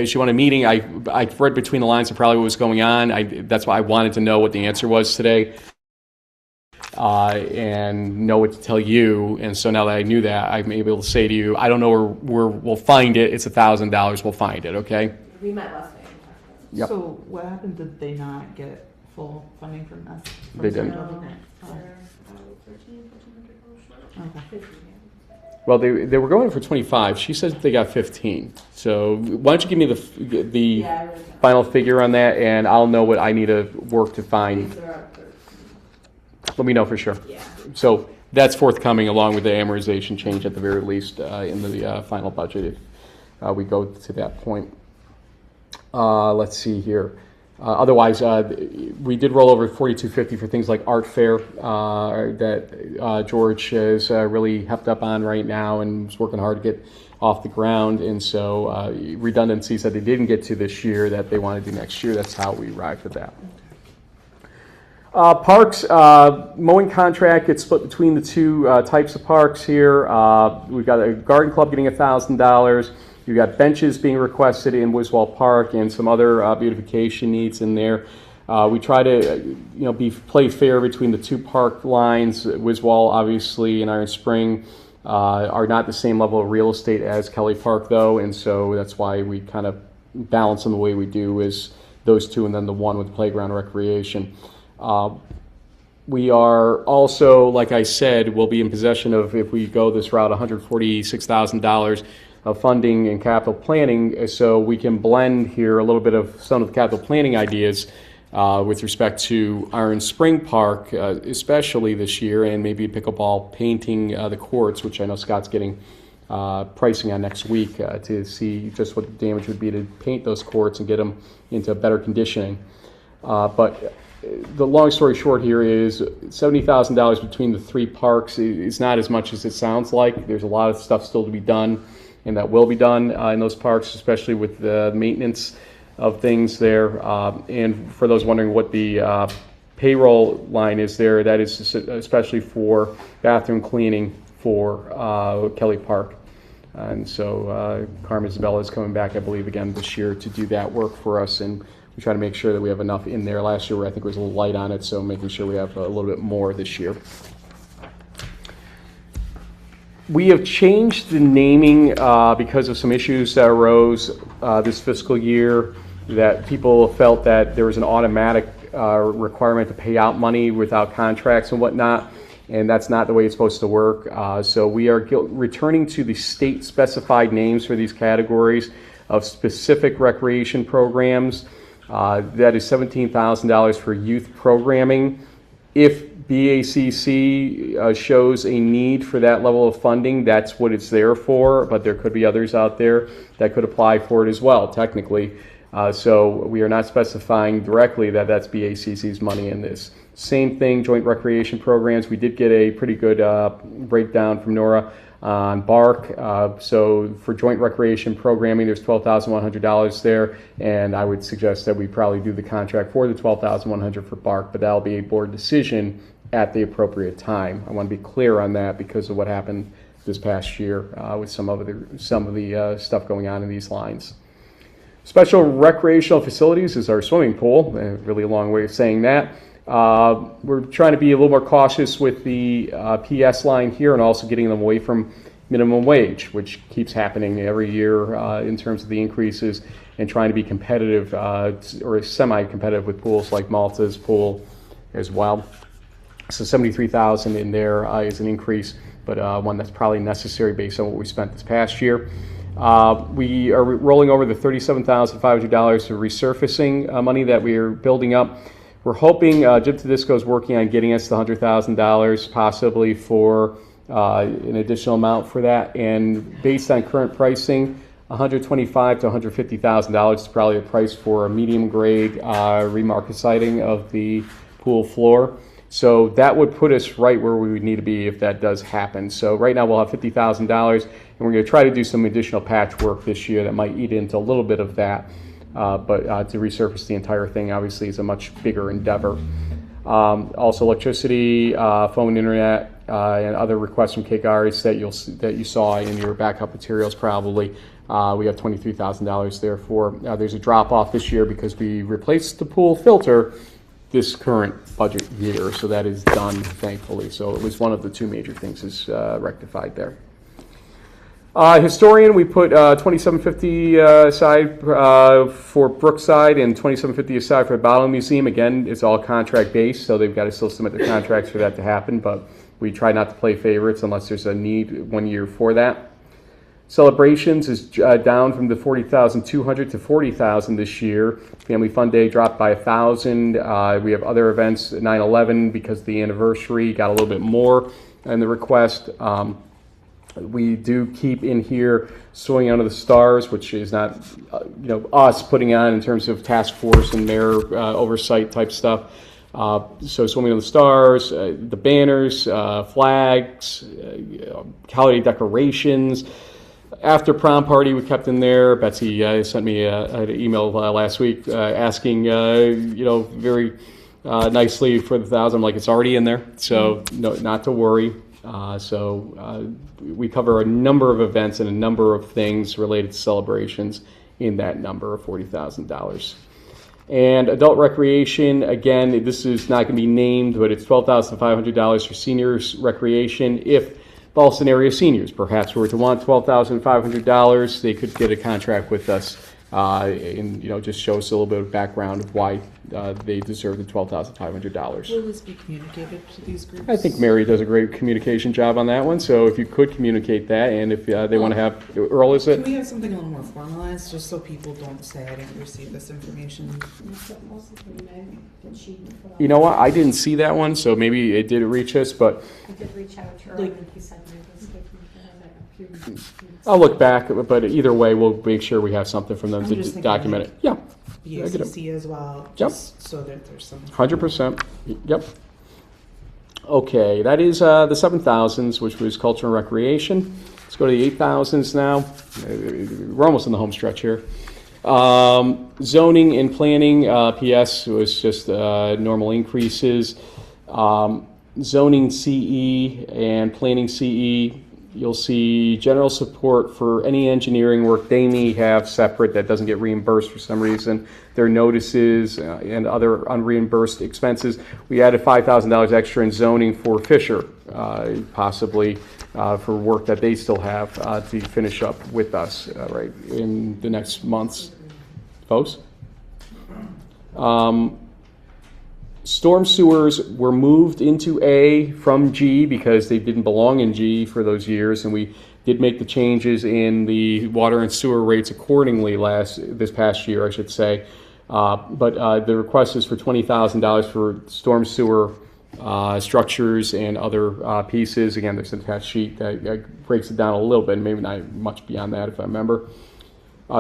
She wanted a meeting. I read between the lines of probably what was going on. That's why I wanted to know what the answer was today, and know what to tell you. And so now that I knew that, I'm able to say to you, I don't know where we'll find it. It's $1,000. We'll find it. Okay. We met last night. Yep. So what happened? Did they not get full funding from us? They didn't. Central No, grant? they're about $1,400 short. Okay. Well, they were going for 25. She says they got 15. So why don't you give me the Yeah, I really final figure on that, and I'll know what I need to work to find. These are up 13. Let me know for sure. Yeah. So that's forthcoming along with the amortization change at the very least in the final budget if we go to that point. Let's see here. Otherwise, we did roll over $4,250 for things like art fair that George is really hepped up on right now and is working hard to get off the ground. And so redundancies that they didn't get to this year that they want to do next year, that's how we arrived at that. Parks, mowing contract gets split between the two types of parks here. We've got a garden club getting $1,000. You've got benches being requested in Wiswall Park and some other beautification needs in there. We try to play fair between the two park lines. Wiswall, obviously, and Iron Spring are not the same level of real estate as Kelly Park, though, and so that's why we kind of balance them the way we do, is those two and then the one with playground recreation. We are also, like I said, will be in possession of, if we go this route, $146,000 of funding and capital planning, so we can blend here a little bit of some of the capital planning ideas with respect to Iron Spring Park, especially this year, and maybe pickleball painting the courts, which I know Scott's getting pricing on next week to see just what the damage would be to paint those courts and get them into better conditioning. But the long story short here is $70,000 between the three parks is not as much as it sounds like. There's a lot of stuff still to be done, and that will be done in those parks, especially with the maintenance of things there. And for those wondering what the payroll line is there, that is especially for bathroom cleaning for Kelly Park. And so Carmen Isabella is coming back, I believe, again this year to do that work for us, and we try to make sure that we have enough in there. Last year, I think it was a little light on it, so making sure we have a little bit more this year. We have changed the naming because of some issues that arose this fiscal year, that people felt that there was an automatic requirement to pay out money without contracts and whatnot, and that's not the way it's supposed to work. So we are returning to the state-specified names for these categories of specific recreation programs. That is $17,000 for youth programming. If BACC shows a need for that level of funding, that's what it's there for, but there could be others out there that could apply for it as well, technically. So we are not specifying directly that that's BACC's money in this. Same thing, joint recreation programs. We did get a pretty good breakdown from Nora on Bark. So for joint recreation programming, there's $12,100 there, and I would suggest that we probably do the contract for the $12,100 for Bark, but that'll be a board decision at the appropriate time. I want to be clear on that because of what happened this past year with some of the stuff going on in these lines. Special recreational facilities is our swimming pool, a really long way of saying that. We're trying to be a little more cautious with the PS line here and also getting them away from minimum wage, which keeps happening every year in terms of the increases, and trying to be competitive or semi-competitive with pools like Malta's pool as well. So $73,000 in there is an increase, but one that's probably necessary based on what we spent this past year. We are rolling over the $37,500 for resurfacing money that we are building up. We're hoping Jim Tedisco is working on getting us the $100,000 possibly for an additional amount for that. And based on current pricing, $125,000 to $150,000 is probably the price for a medium grade remarcaciting of the pool floor. So that would put us right where we would need to be if that does happen. So right now we'll have $50,000, and we're going to try to do some additional patchwork this year that might eat into a little bit of that. But to resurface the entire thing obviously is a much bigger endeavor. Also electricity, phone, internet, and other requests from kick artists that you saw in your backup materials probably. We have $23,000 there for. There's a drop off this year because we replaced the pool filter this current budget year, so that is done, thankfully. So it was one of the two major things is rectified there. Historian, we put $2,750 aside for Brookside and $2,750 aside for the Ballston Museum. Again, it's all contract based, so they've got to still submit the contracts for that to happen, but we try not to play favorites unless there's a need 1 year for that. Celebrations is down from the $40,200 to $40,000 this year. Family Fun Day dropped by $1,000. We have other events, 9/11 because of the anniversary got a little bit more in the request. We do keep in here Swinging Under the Stars, which is not us putting on in terms of task force and mayor oversight type stuff. So Swimming on the Stars, the banners, flags, holiday decorations. After prom party, we kept in there. Betsy sent me an email last week asking, very nicely for the $1,000. I'm like, it's already in there, so no, not to worry. We cover a number of events and a number of things related to celebrations in that number of $40,000. And adult recreation, again, this is not going to be named, but it's $12,500 for seniors recreation. If Ballston area seniors perhaps were to want $12,500, they could get a contract with us and just show us a little bit of background of why they deserve the $12,500. Will this be communicated to these groups? I think Mary does a great communication job on that one, so if you could communicate that, and if they want to have, Earl, is Can it? we have something a little more formalized, just so people don't say I didn't receive this information? You know what, I didn't see that one, so maybe it did reach us, but I did reach out to her Like- and he said he was taking care of it. I'll look back, but either way, we'll make sure we have something from them I'm to just thinking document it. Yeah, BACC as well, Yep. just so that there's some. 100%. Yep. Okay, that is the 7,000s, which was culture and recreation. Let's go to the 8,000s now. We're almost in the home stretch here. Zoning and planning, PS was just normal increases. Zoning CE and planning CE, you'll see general support for any engineering work they may have separate that doesn't get reimbursed for some reason. Their notices and other unreimbursed expenses. We added $5,000 extra in zoning for Fisher, possibly for work that they still have to finish up with us right in the next months. Folks? Storm sewers were moved into A from G because they didn't belong in G for those years, and we did make the changes in the water and sewer rates accordingly this past year, I should say. But the request is for $20,000 for storm sewer structures and other pieces. Again, there's an attached sheet that breaks it down a little bit, maybe not much beyond that if I remember.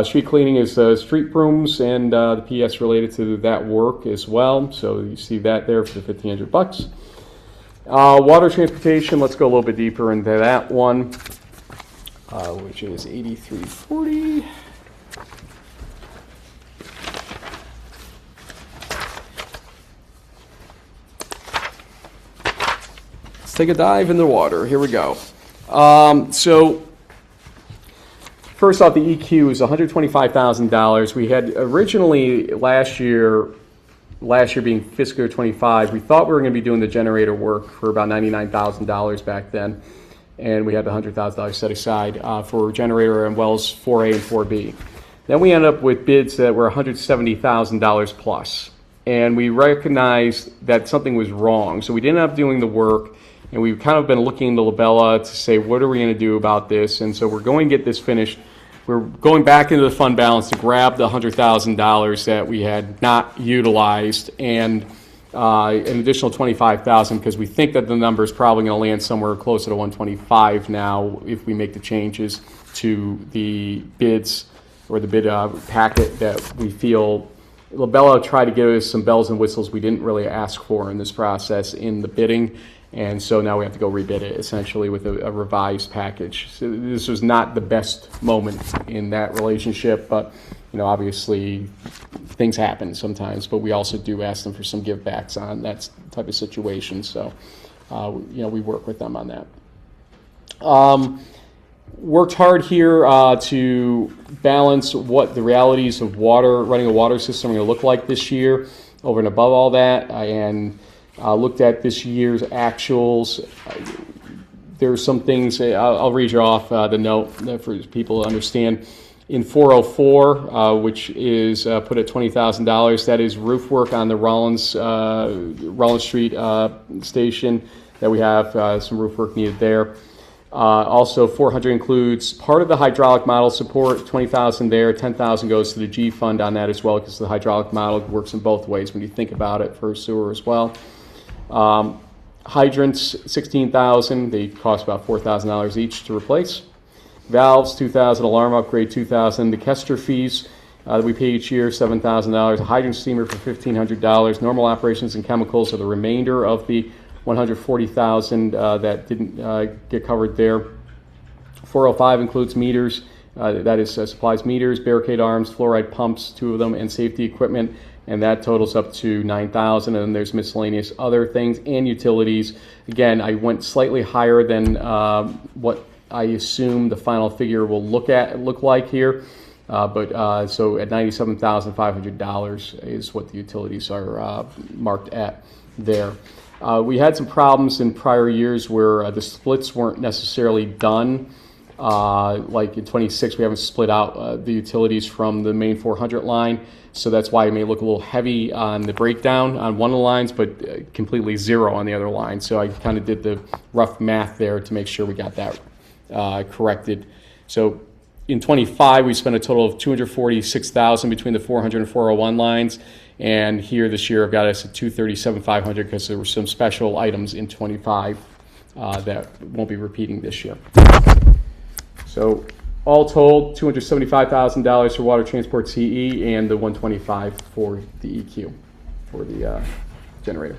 Street cleaning is street brooms and the PS related to that work as well. So you see that there for the $1,500. Water transportation, let's go a little bit deeper into that one, which is $83.40. Let's take a dive in the water. Here we go. First off, the EQ is $125,000. We had originally last year being fiscal year 25, we thought we were going to be doing the generator work for about $99,000 back then, and we had the $100,000 set aside for generator and wells 4A and 4B. Then we ended up with bids that were $170,000 plus, and we recognized that something was wrong, so we didn't end up doing the work. And we've kind of been looking into Labella to say, what are we going to do about this? And so we're going to get this finished. We're going back into the fund balance to grab the $100,000 that we had not utilized and an additional $25,000 because we think that the number is probably going to land somewhere closer to $125 now if we make the changes to the bids or the bid packet that we feel. Labella tried to give us some bells and whistles we didn't really ask for in this process in the bidding. And so now we have to go rebid it essentially with a revised package. So this was not the best moment in that relationship, but obviously things happen sometimes. But we also do ask them for some give backs on that type of situation. So we work with them on that. Worked hard here to balance what the realities of running a water system are going to look like this year over and above all that, and looked at this year's actuals. There's some things, I'll read you off the note for people to understand. In 404, which is put at $20,000, that is roof work on the Rollins Street station that we have some roof work needed there. Also, 400 includes part of the hydraulic model support, $20,000 there, $10,000 goes to the G fund on that as well, because the hydraulic model works in both ways when you think about it for sewer as well. Hydrants, $16,000, they cost about $4,000 each to replace. Valves, $2,000, alarm upgrade, $2,000. The Kester fees that we pay each year, $7,000. A hydrant steamer for $1,500. Normal operations and chemicals are the remainder of the $140,000 that didn't get covered there. 405 includes meters, that is supplies meters, barricade arms, fluoride pumps, 2 of them, and safety equipment, and that totals up to $9,000. And then there's miscellaneous other things and utilities. Again, I went slightly higher than what I assume the final figure will look like here. So at $97,500 is what the utilities are marked at there. We had some problems in prior years where the splits weren't necessarily done. Like in 26, we haven't split out the utilities from the main 400 line. So that's why it may look a little heavy on the breakdown on one of the lines, but completely zero on the other line. So I kind of did the rough math there to make sure we got that corrected. So in 25, we spent a total of $246,000 between the 400 and 401 lines. And here this year, I've got us at $237,500 because there were some special items in 25 that won't be repeating this year. So all told, $275,000 for water transport CE and the $125,000 for the EQ for the generator.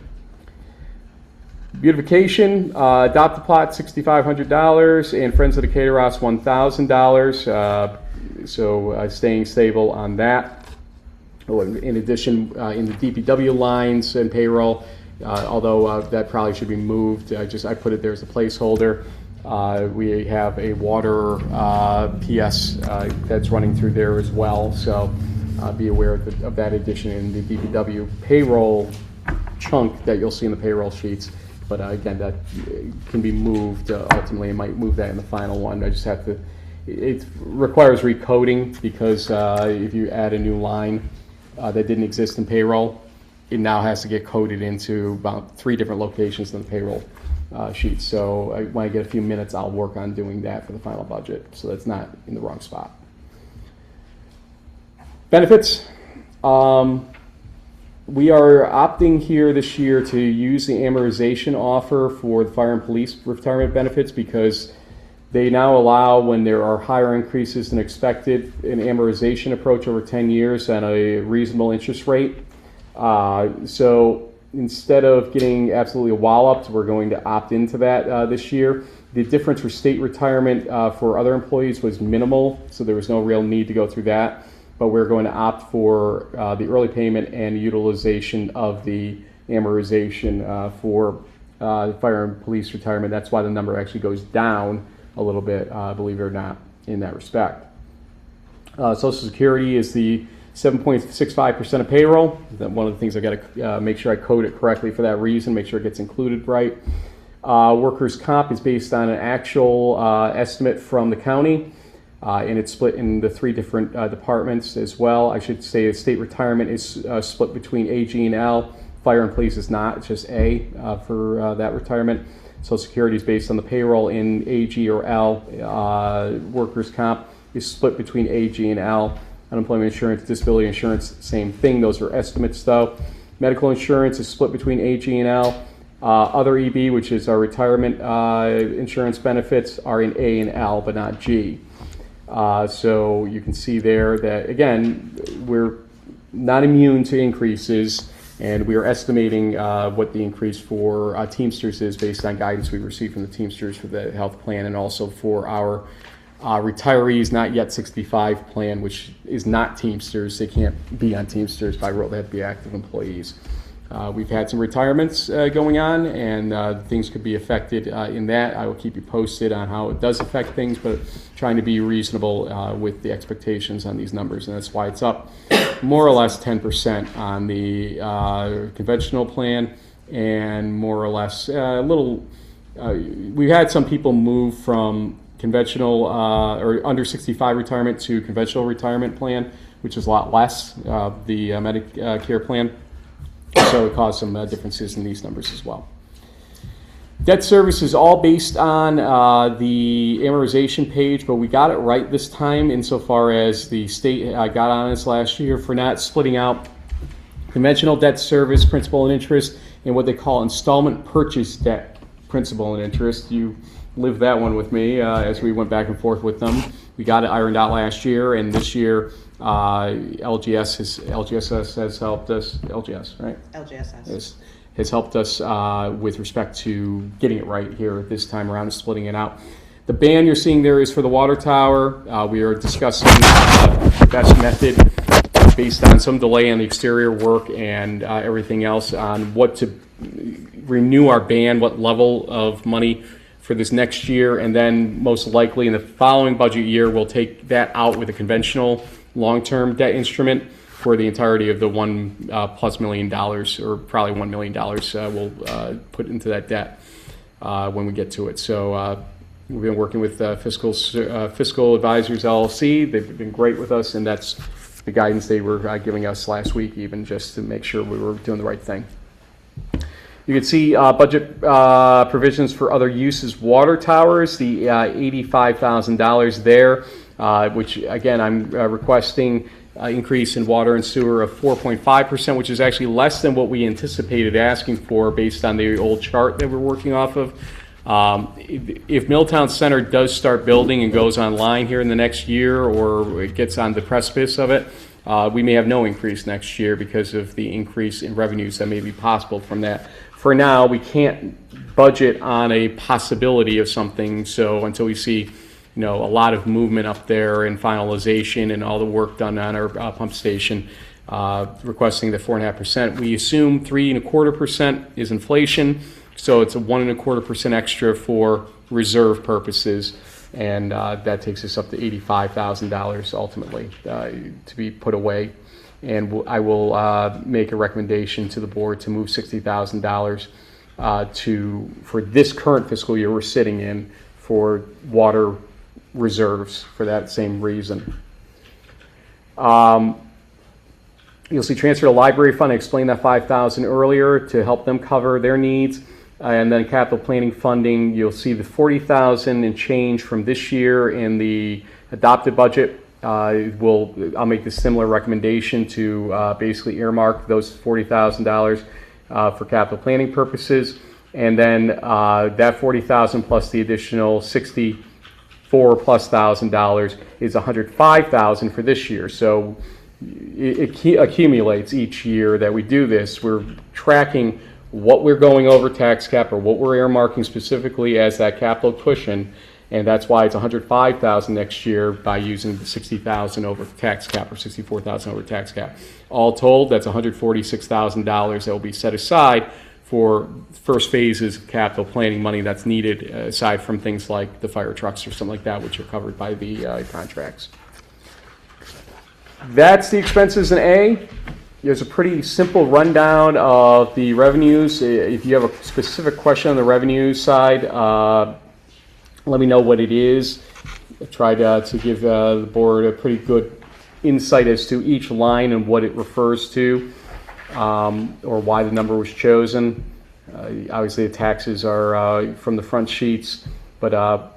Beautification, adopt a plot, $6,500, and Friends of the Cateros, $1,000. So staying stable on that. In addition, in the DPW lines and payroll, although that probably should be moved, I put it there as a placeholder. We have a water PS that's running through there as well, so be aware of that addition in the DPW payroll chunk that you'll see in the payroll sheets. But again, that can be moved ultimately. I might move that in the final one. I just have to, it requires recoding because if you add a new line that didn't exist in payroll, it now has to get coded into about 3 different locations in the payroll sheet. So when I get a few minutes, I'll work on doing that for the final budget, so that's not in the wrong spot. Benefits. We are opting here this year to use the amortization offer for the fire and police retirement benefits because they now allow, when there are higher increases than expected, an amortization approach over 10 years and a reasonable interest rate. So instead of getting absolutely walloped, we're going to opt into that this year. The difference for state retirement for other employees was minimal, so there was no real need to go through that. But we're going to opt for the early payment and utilization of the amortization for fire and police retirement. That's why the number actually goes down a little bit, believe it or not, in that respect. Social Security is the 7.65% of payroll. One of the things I got to make sure I code it correctly for that reason, make sure it gets included right. Workers' comp is based on an actual estimate from the county, and it's split in the 3 different departments as well. I should say the state retirement is split between AG and L. Fire and police is not, it's just A for that retirement. Social Security is based on the payroll in AG or L. Workers' comp is split between AG and L. Unemployment insurance, disability insurance, same thing. Those are estimates though. Medical insurance is split between AG and L. Other EB, which is our retirement insurance benefits, are in A and L, but not G. So you can see there that, again, we're not immune to increases, and we are estimating what the increase for Teamsters is based on guidance we received from the Teamsters for the health plan, and also for our retirees not yet 65 plan, which is not Teamsters. They can't be on Teamsters by rule. They have to be active employees. We've had some retirements going on, and things could be affected in that. I will keep you posted on how it does affect things, but trying to be reasonable with the expectations on these numbers, and that's why it's up more or less 10% on the conventional plan, and more or less a little. We've had some people move from conventional or under 65 retirement to conventional retirement plan, which is a lot less, the Medicare plan. So it caused some differences in these numbers as well. Debt service is all based on the amortization page, but we got it right this time insofar as the state got on us last year for not splitting out conventional debt service, principal and interest, and what they call installment purchase debt, principal and interest. You lived that one with me as we went back and forth with them. We got it ironed out last year, and this year LGSS has helped us. LGS, right? LGSS. Has helped us with respect to getting it right here this time around and splitting it out. The ban you're seeing there is for the water tower. We are discussing the best method based on some delay on the exterior work and everything else on what to renew our ban, what level of money for this next year, and then most likely in the following budget year we'll take that out with a conventional long-term debt instrument for the entirety of the $1+ million, or probably $1 million we'll put into that debt when we get to it. So we've been working with Fiscal Advisors LLC. They've been great with us, and that's the guidance they were giving us last week, even just to make sure we were doing the right thing. You can see budget provisions for other uses. Water towers, the $85,000 there, which again I'm requesting increase in water and sewer of 4.5%, which is actually less than what we anticipated asking for based on the old chart that we're working off of. If Milltown Center does start building and goes online here in the next year, or it gets on the precipice of it, we may have no increase next year because of the increase in revenues that may be possible from that. For now, we can't budget on a possibility of something, so until we see a lot of movement up there and finalization and all the work done on our pump station, requesting the 4.5%. We assume 3.25% is inflation, so it's a 1.25% extra for reserve purposes, and that takes us up to $85,000 ultimately to be put away. And I will make a recommendation to the board to move $60,000 for this current fiscal year we're sitting in for water reserves for that same reason. You'll see transfer to library fund. I explained that $5,000 earlier to help them cover their needs. And then capital planning funding, you'll see the $40,000 and change from this year in the adopted budget. I'll make this similar recommendation to basically earmark those $40,000 for capital planning purposes, and then that $40,000 plus the additional $64,000+ is $105,000 for this year. So it accumulates each year that we do this. We're tracking what we're going over tax cap or what we're earmarking specifically as that capital cushion. And that's why it's $105,000 next year by using the $60,000 over tax cap or $64,000 over tax cap. All told, that's $146,000 that will be set aside for first phases of capital planning money that's needed, aside from things like the fire trucks or something like that, which are covered by the contracts. That's the expenses in A. There's a pretty simple rundown of the revenues. If you have a specific question on the revenue side, let me know what it is. I tried to give the board a pretty good insight as to each line and what it refers to, or why the number was chosen. Obviously, the taxes are from the front sheets, but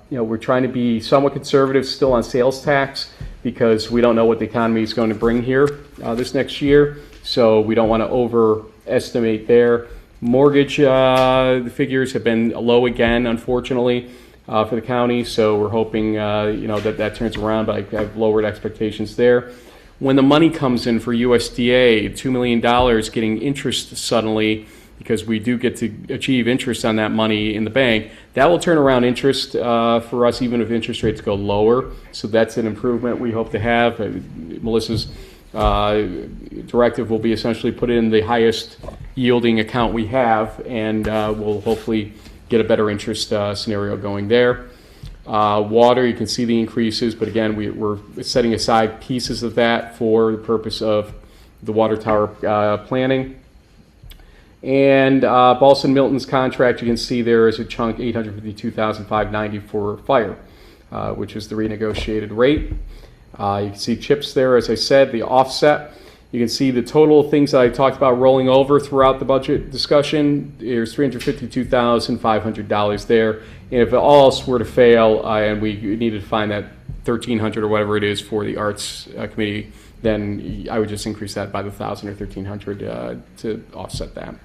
we're trying to be somewhat conservative still on sales tax because we don't know what the economy is going to bring here this next year, so we don't want to overestimate there. Mortgage, the figures have been low again, unfortunately. For the county, so we're hoping that turns around, but I've lowered expectations there. When the money comes in for USDA, $2 million getting interest suddenly, because we do get to achieve interest on that money in the bank, that will turn around interest for us even if interest rates go lower. So that's an improvement we hope to have. Melissa's directive will be essentially put in the highest yielding account we have, and we'll hopefully get a better interest scenario going there. Water, you can see the increases, but again, we're setting aside pieces of that for the purpose of the water tower planning. And Ballston Milton's contract, you can see there is a chunk, $852,590 for fire, which is the renegotiated rate. You can see CHIPS there, as I said, the offset. You can see the total things that I talked about rolling over throughout the budget discussion. There's $352,500 there. And if all else were to fail and we needed to find that $1,300 or whatever it is for the Arts Committee, then I would just increase that by the $1,000 or $1,300 to offset that.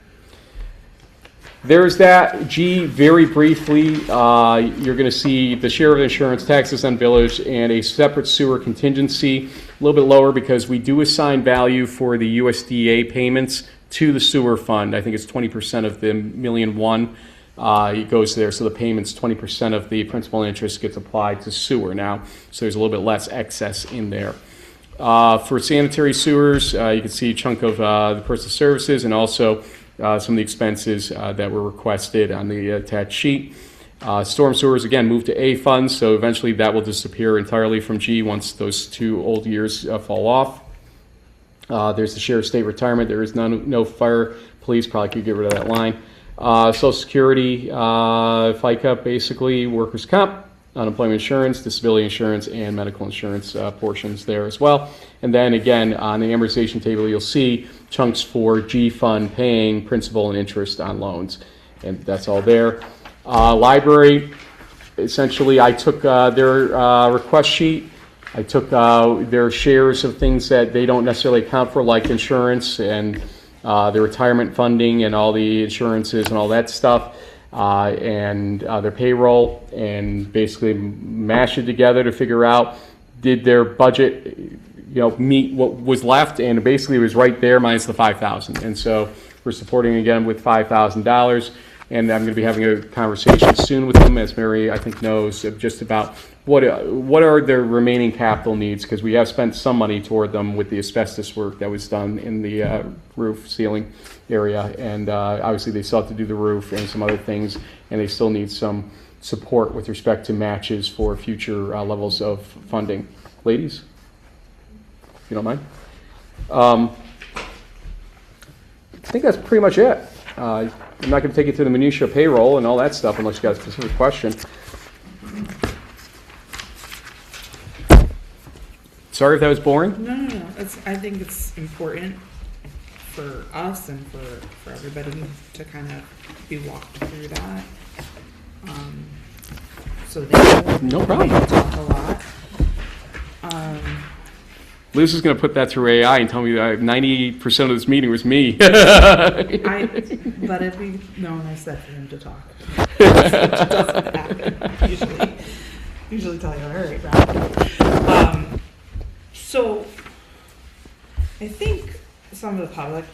There's that. G, very briefly, you're going to see the share of insurance, taxes on village, and a separate sewer contingency, a little bit lower because we do assign value for the USDA payments to the sewer fund. I think it's 20% of the $1.1 million. It goes there, so the payments, 20% of the principal and interest gets applied to sewer now, so there's a little bit less excess in there. For sanitary sewers, you can see a chunk of the personal services and also some of the expenses that were requested on the attached sheet. Storm sewers, again, moved to A funds, so eventually that will disappear entirely from G once those 2 old years fall off. There's the share of state retirement. There is no fire, police, probably could get rid of that line. Social Security, FICA, basically, workers' comp, unemployment insurance, disability insurance, and medical insurance portions there as well. And then again, on the amortization table, you'll see chunks for G fund paying principal and interest on loans. And that's all there. Library, essentially, I took their request sheet. I took their shares of things that they don't necessarily account for, like insurance and their retirement funding and all the insurances and all that stuff. And their payroll, and basically mash it together to figure out, did their budget, meet what was left, and basically it was right there minus the $5,000. And so we're supporting again with $5,000, and I'm going to be having a conversation soon with them, as Mary I think knows, just about what are their remaining capital needs, because we have spent some money toward them with the asbestos work that was done in the roof ceiling area, and obviously they still have to do the roof and some other things, and they still need some support with respect to matches for future levels of funding. Ladies, if you don't mind. I think that's pretty much it. I'm not going to take you through the minutia of payroll and all that stuff unless you got a specific question. Sorry if that was boring. No. I think it's important for us and for everybody to kind of be walked through that. So they No problem. talk a lot. Liz is going to put that through AI and tell me that 90% of this meeting was me. But it'd be nice that for him to talk. It doesn't happen usually tell you, all right, Rob. So I think some of the public,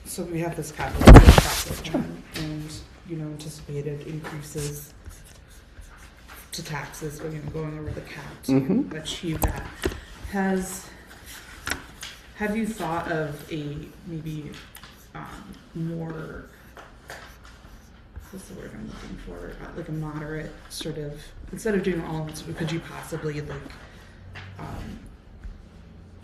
so we have this capital plan and anticipated increases to taxes, we're going over the cap to achieve that. Have you thought of a maybe more, what's the word I'm looking for, like a moderate sort of, instead of doing all of it, could you possibly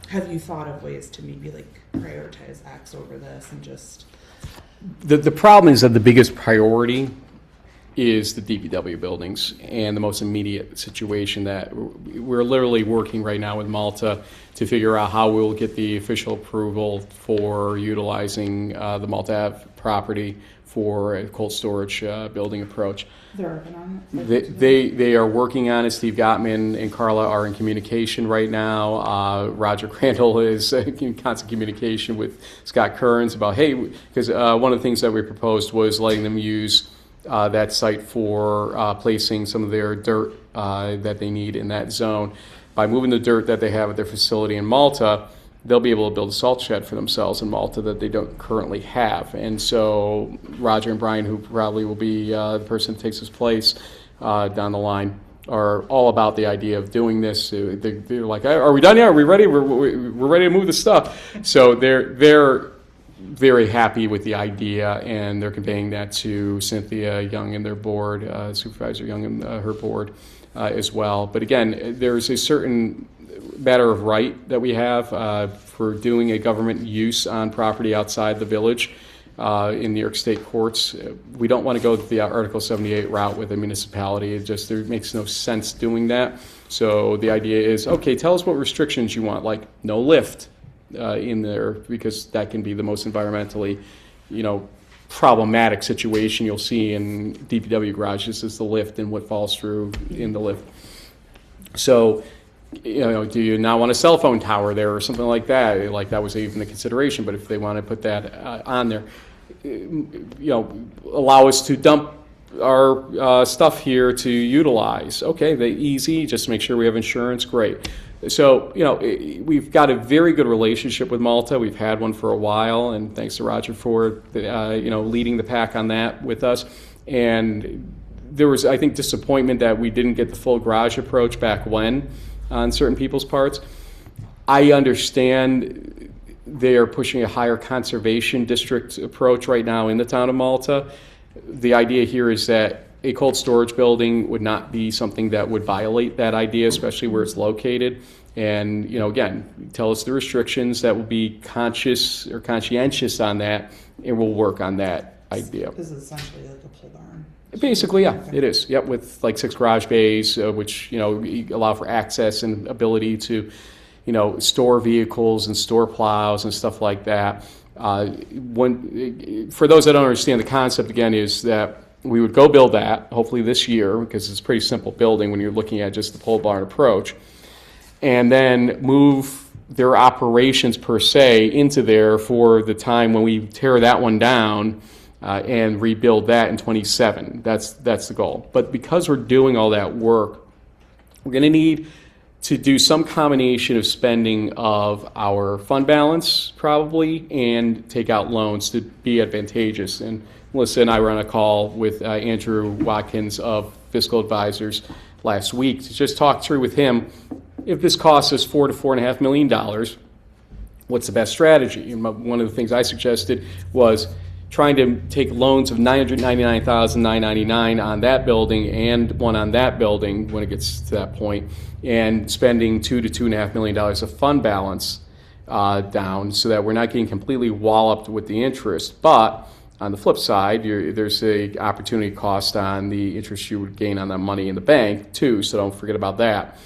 have you thought of ways to maybe prioritize X over this and just? The problem is that the biggest priority is the DPW buildings, and the most immediate situation that we're literally working right now with Malta to figure out how we'll get the official approval for utilizing the Malta Ave property for a cold storage building approach. They're working on it? They are working on it. Steve Gottman and Carla are in communication right now. Roger Crandall is in constant communication with Scott Kearns about, hey, because one of the things that we proposed was letting them use that site for placing some of their dirt that they need in that zone. By moving the dirt that they have at their facility in Malta, they'll be able to build a salt shed for themselves in Malta that they don't currently have. And so Roger and Brian, who probably will be the person that takes his place down the line, are all about the idea of doing this. They're like, are we done yet? Are we ready? We're ready to move the stuff. So they're very happy with the idea, and they're conveying that to Cynthia Young and their board, Supervisor Young and her board as well. But again, there's a certain matter of right that we have for doing a government use on property outside the village in New York State courts. We don't want to go the Article 78 route with a municipality. There makes no sense doing that. So the idea is, okay, tell us what restrictions you want, like no lift in there, because that can be the most environmentally, problematic situation you'll see in DPW garages is the lift and what falls through in the lift. So, do you not want a cell phone tower there or something like that? Like that was even a consideration, but if they want to put that on there, allow us to dump our stuff here to utilize. Okay, easy, just make sure we have insurance, great. So, we've got a very good relationship with Malta. We've had one for a while, and thanks to Roger for, leading the pack on that with us. And there was, I think, disappointment that we didn't get the full garage approach back when on certain people's parts. I understand they are pushing a higher conservation district approach right now in the town of Malta. The idea here is that a cold storage building would not be something that would violate that idea, especially where it's located. And, again, tell us the restrictions that will be conscientious on that, and we'll work on that idea. This is essentially like a pole barn. Basically, yeah, it is. Yep, with like 6 garage bays, which, allow for access and ability to, store vehicles and store plows and stuff like that. For those that don't understand the concept, again, is that we would go build that, hopefully this year, because it's a pretty simple building when you're looking at just the pole barn approach, and then move their operations per se into there for the time when we tear that one down and rebuild that in 27. That's the goal. But because we're doing all that work, we're going to need to do some combination of spending of our fund balance probably and take out loans to be advantageous. And Melissa and I were on a call with Andrew Watkins of Fiscal Advisors last week to just talk through with him, if this costs us $4 to $4.5 million, what's the best strategy? And one of the things I suggested was trying to take loans of $999,999 on that building and one on that building when it gets to that point, and spending $2 to $2.5 million of fund balance down so that we're not getting completely walloped with the interest. But on the flip side, there's a opportunity cost on the interest you would gain on that money in the bank too, so don't forget about that.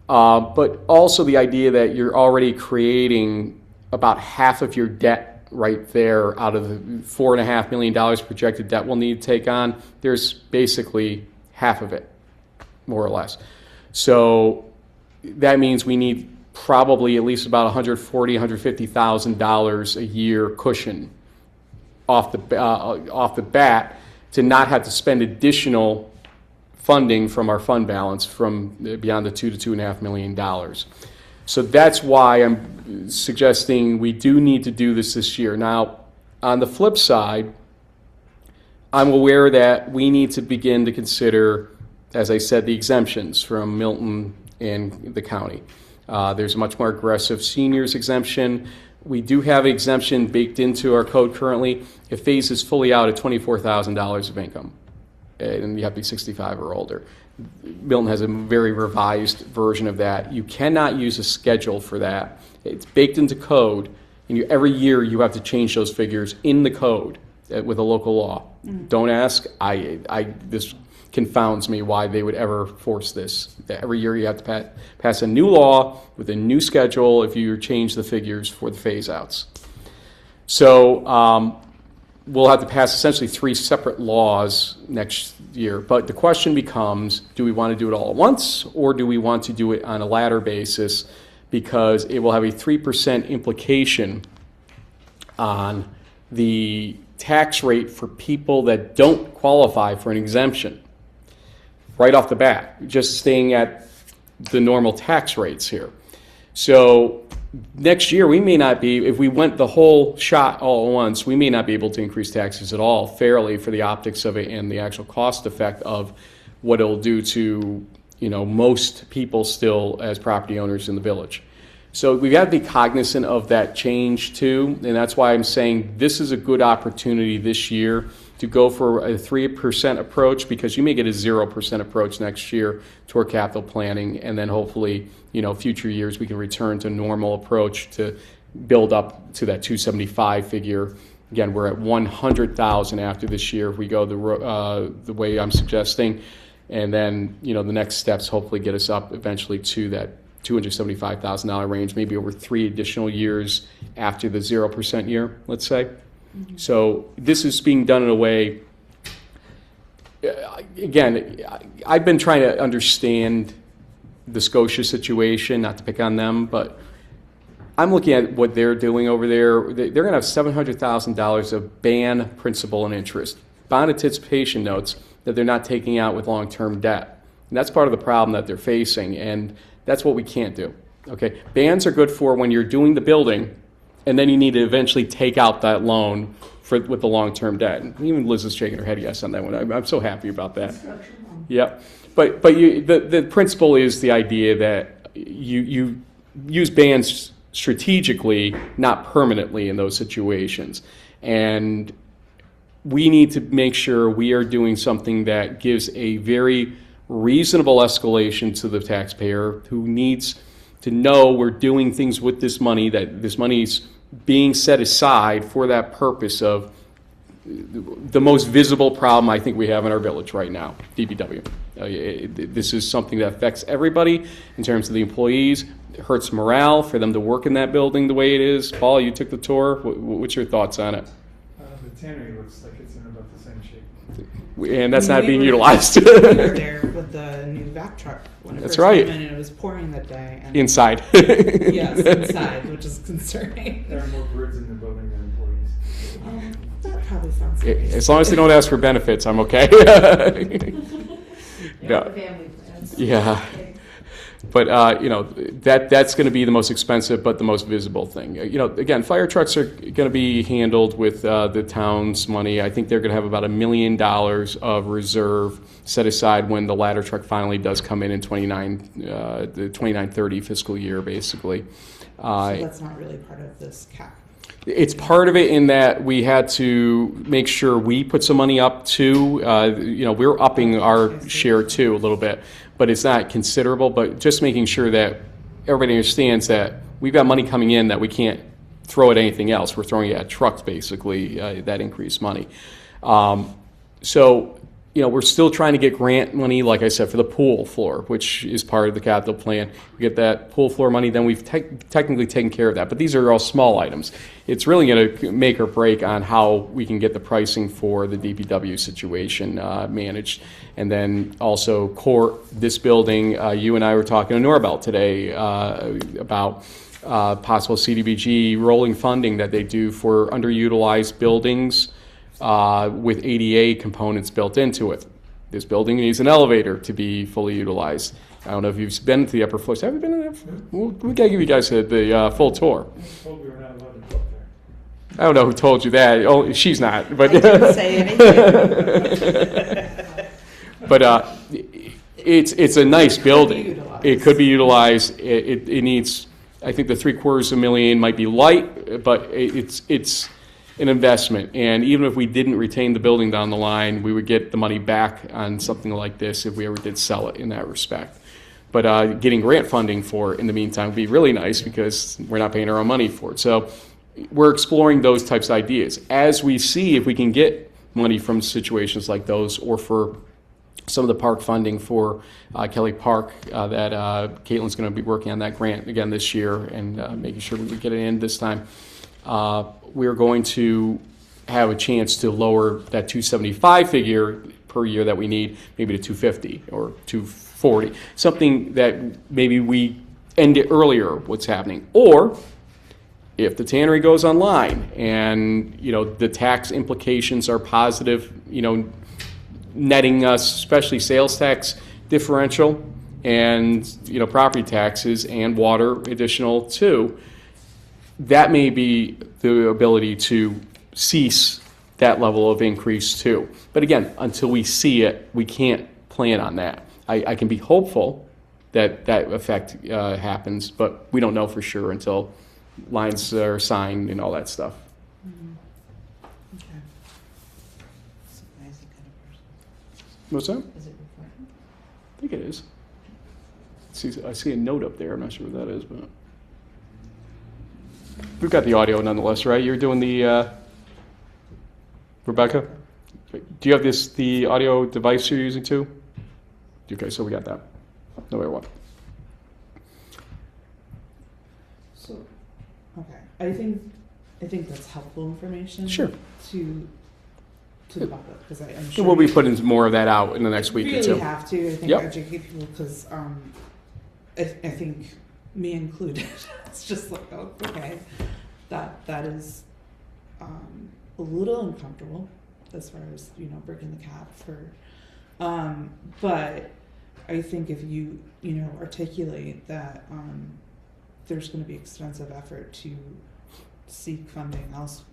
But also the idea that you're already creating about half of your debt right there out of the $4.5 million projected debt we'll need to take on. There's basically half of it, more or less. So that means we need probably at least about $140,000, $150,000 a year cushion off the bat to not have to spend additional funding from our fund balance from beyond the $2 to $2.5 million. So that's why I'm suggesting we do need to do this year. Now, on the flip side, I'm aware that we need to begin to consider, as I said, the exemptions from Milton and the county. There's a much more aggressive seniors exemption. We do have an exemption baked into our code currently. It phases fully out at $24,000 of income, and you have to be 65 or older. Milton has a very revised version of that. You cannot use a schedule for that. It's baked into code, and every year you have to change those figures in the code with a local law. Don't ask. This confounds me why they would ever force this. Every year you have to pass a new law with a new schedule if you change the figures for the phase-outs. So we'll have to pass essentially 3 separate laws next year. But the question becomes, do we want to do it all at once, or do we want to do it on a ladder basis, because it will have a 3% implication on the tax rate for people that don't qualify for an exemption right off the bat, just staying at the normal tax rates here. So next year, we may not be, if we went the whole shot all at once, we may not be able to increase taxes at all fairly for the optics of it and the actual cost effect of what it'll do to, most people still as property owners in the village. So we've got to be cognizant of that change too, and that's why I'm saying this is a good opportunity this year to go for a 3% approach, because you may get a 0% approach next year toward capital planning, and then hopefully, future years we can return to normal approach to build up to that 275 figure. Again, we're at 100,000 after this year if we go the way I'm suggesting, and then the next steps hopefully get us up eventually to that $275,000 range, maybe over 3 additional years after the 0% year, let's say. So this is being done in a way, again, I've been trying to understand the Scotia situation, not to pick on them, but I'm looking at what they're doing over there. They're going to have $700,000 of ban principal and interest, bond anticipation notes that they're not taking out with long-term debt. And that's part of the problem that they're facing, and that's what we can't do. Okay, bans are good for when you're doing the building, and then you need to eventually take out that loan with the long-term debt. And even Liz is shaking her head yes on that one. I'm so happy about that. Yeah, but the principle is the idea that you use bans strategically, not permanently in those situations. And we need to make sure we are doing something that gives a very reasonable escalation to the taxpayer, who needs to know we're doing things with this money, that this money's being set aside for that purpose of the most visible problem I think we have in our village right now, DPW. This is something that affects everybody in terms of the employees. It hurts morale for them to work in that building the way it is. Paul, you took the tour. What's your thoughts on it? The tannery looks like it's in about the same shape. And that's not being utilized. We were there with the new vac truck when it That's first right. came in, and it was pouring that day. And Inside. yes, inside, which is concerning. There are more birds in the building than employees. That probably sounds nice. As long as they don't ask for benefits, I'm okay. No. Family plans. Yeah. But, that's going to be the most expensive but the most visible thing. Again, fire trucks are going to be handled with the town's money. I think they're going to have about $1 million of reserve set aside when the ladder truck finally does come in the 29-30 fiscal year, basically. So that's not really part of this cap. It's part of it in that we had to make sure we put some money up too. We're upping our share too a little bit, but it's not considerable. But just making sure that everybody understands that we've got money coming in that we can't throw at anything else. We're throwing it at trucks basically, that increased money. We're still trying to get grant money, like I said, for the pool floor, which is part of the capital plan. We get that pool floor money, then we've technically taken care of that. But these are all small items. It's really going to make or break on how we can get the pricing for the DPW situation managed. And then also this building, you and I were talking to Norbelt today about possible CDBG rolling funding that they do for underutilized buildings with ADA components built into it. This building needs an elevator to be fully utilized. I don't know if you've been to the upper floors. Have you been in there? We got to give you guys the full tour. I was told we were not allowed to go up there. I don't know who told you that. Oh, she's not. But I didn't say anything. But it's a nice building. utilized. It could be utilized. It needs, I think the $750,000 might be light, but it's an investment. And even if we didn't retain the building down the line, we would get the money back on something like this if we ever did sell it in that respect. But getting grant funding for it in the meantime would be really nice because we're not paying our own money for it. So we're exploring those types of ideas. As we see if we can get money from situations like those, or for some of the park funding for Kelly Park that Caitlin's going to be working on that grant again this year and making sure we get it in this time. We're going to have a chance to lower that 275 figure per year that we need, maybe to 250 or 240, something that maybe we end it earlier what's happening. Or if the tannery goes online and the tax implications are positive, netting us, especially sales tax differential and property taxes and water additional too, that may be the ability to cease that level of increase too. But again, until we see it, we can't plan on that. I can be hopeful that effect happens, but we don't know for sure until lines are signed and all that stuff. Okay. So why is it kind of personal? What's that? Is it recording? I think it is. I see a note up there. I'm not sure what that is, but we've got the audio nonetheless, right? You're doing the Rebecca. Do you have the audio device you're using too? Okay, so we got that. No matter what. So, okay, I think that's helpful information. Sure. To the public, because I'm And sure. we'll be putting more of that out in the next week or really two. have to, I think, Yep. educate people, because I think me included, it's just like, oh, okay, that is a little uncomfortable as far as, breaking the cap for, but I think if you articulate that there's going to be extensive effort to seek funding else,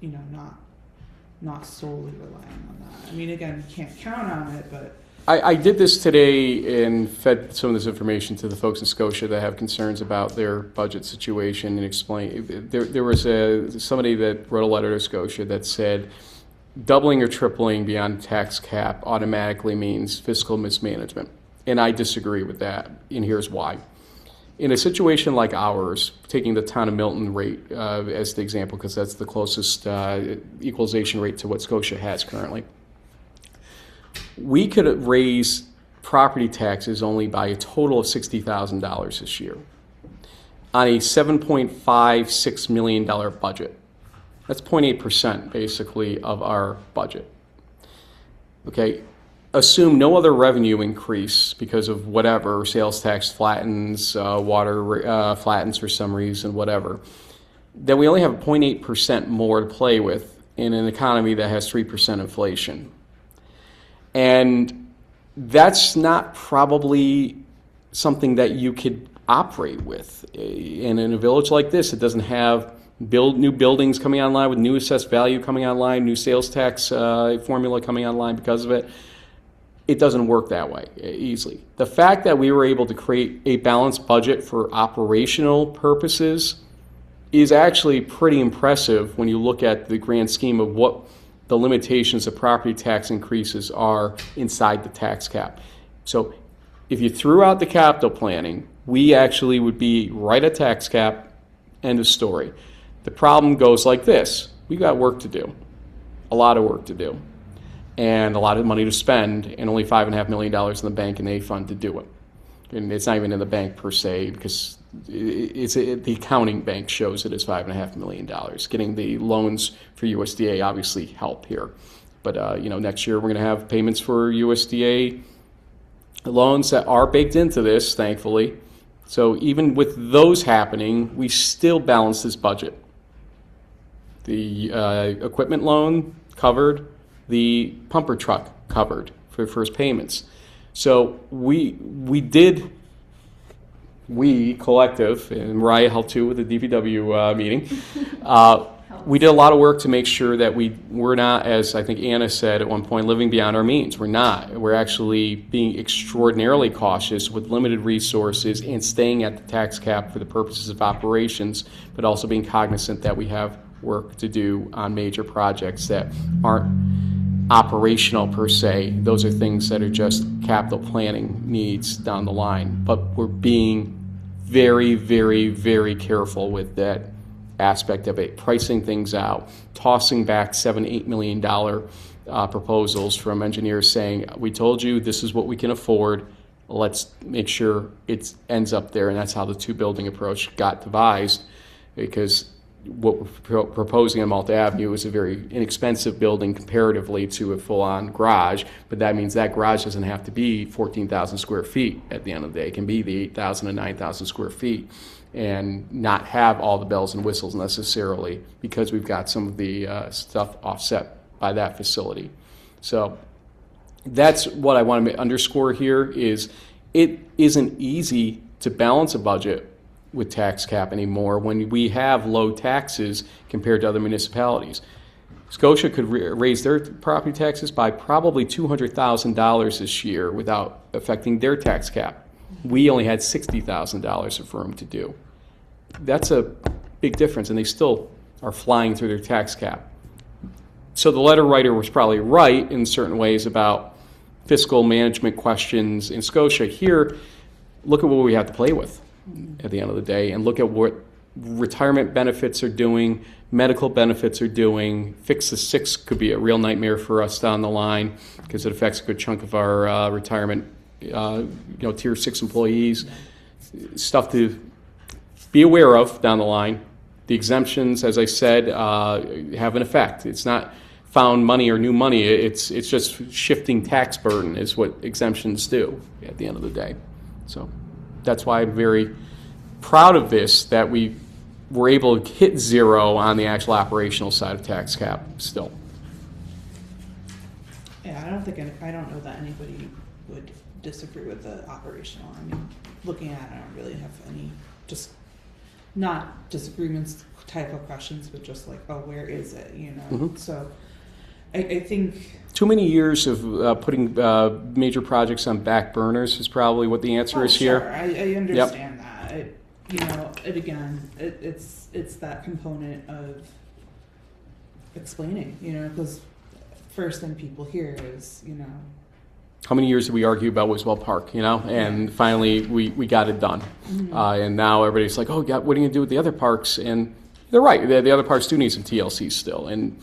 not solely relying on that. I mean, again, you can't count on it, but I did this today and fed some of this information to the folks in Scotia that have concerns about their budget situation and explain. There was somebody that wrote a letter to Scotia that said doubling or tripling beyond tax cap automatically means fiscal mismanagement. And I disagree with that, and here's why. In a situation like ours, taking the town of Milton rate as the example, because that's the closest equalization rate to what Scotia has currently, we could raise property taxes only by a total of $60,000 this year on a $7.56 million budget. That's 0.8% basically of our budget. Okay, assume no other revenue increase because of whatever, sales tax flattens, water flattens for some reason, whatever. Then we only have 0.8% more to play with in an economy that has 3% inflation. And that's not probably something that you could operate with. And in a village like this, it doesn't have new buildings coming online with new assessed value coming online, new sales tax formula coming online because of it. It doesn't work that way easily. The fact that we were able to create a balanced budget for operational purposes is actually pretty impressive when you look at the grand scheme of what the limitations of property tax increases are inside the tax cap. So if you threw out the capital planning, we actually would be right at tax cap, end of story. The problem goes like this. We've got work to do, a lot of work to do, and a lot of money to spend, and only $5.5 million in the bank and A fund to do it. And it's not even in the bank per se, because the accounting bank shows it as $5.5 million. Getting the loans for USDA obviously help here. But next year we're going to have payments for USDA loans that are baked into this, thankfully. So even with those happening, we still balance this budget. The equipment loan covered, the pumper truck covered for first payments. So we collective, and Mariah helped too with the DPW meeting, we did a lot of work to make sure that we're not, as I think Anna said at one point, living beyond our means. We're not. We're actually being extraordinarily cautious with limited resources and staying at the tax cap for the purposes of operations, but also being cognizant that we have work to do on major projects that aren't operational per se. Those are things that are just capital planning needs down the line. But we're being very, very, very careful with that aspect of it, pricing things out, tossing back $7-8 million proposals from engineers saying, we told you this is what we can afford. Let's make sure it ends up there. And that's how the two-building approach got devised, because what we're proposing on Malta Avenue is a very inexpensive building comparatively to a full-on garage, but that means that garage doesn't have to be 14,000 square feet at the end of the day. It can be the 8,000 and 9,000 square feet and not have all the bells and whistles necessarily, because we've got some of the stuff offset by that facility. So that's what I want to underscore here is it isn't easy to balance a budget with tax cap anymore when we have low taxes compared to other municipalities. Scotia could raise their property taxes by probably $200,000 this year without affecting their tax cap. We only had $60,000 of room to do. That's a big difference, and they still are flying through their tax cap. So the letter writer was probably right in certain ways about fiscal management questions in Scotia. Here, look at what we have to play with at the end of the day, and look at what retirement benefits are doing, medical benefits are doing. Fix the 6 could be a real nightmare for us down the line because it affects a good chunk of our retirement, tier 6 employees. Stuff to be aware of down the line. The exemptions, as I said, have an effect. It's not found money or new money. It's just shifting tax burden is what exemptions do at the end of the day. So that's why I'm very proud of this, that we were able to hit 0 on the actual operational side of tax cap still. Yeah, I don't know that anybody would disagree with the operational. I mean, looking at it, I don't really have any, just not disagreements type of questions, but just like, oh, where is it, Mhm. So I think... Too many years of putting major projects on back burners is probably what the answer is sure, here. I understand that. It's that component of explaining, because first thing people hear is, How many years did we argue about Wiswell Park, And finally we got it done. Mm-hmm. And now everybody's like, oh, God, what are you going to do with the other parks? And they're right. The other parks do need some TLC still. And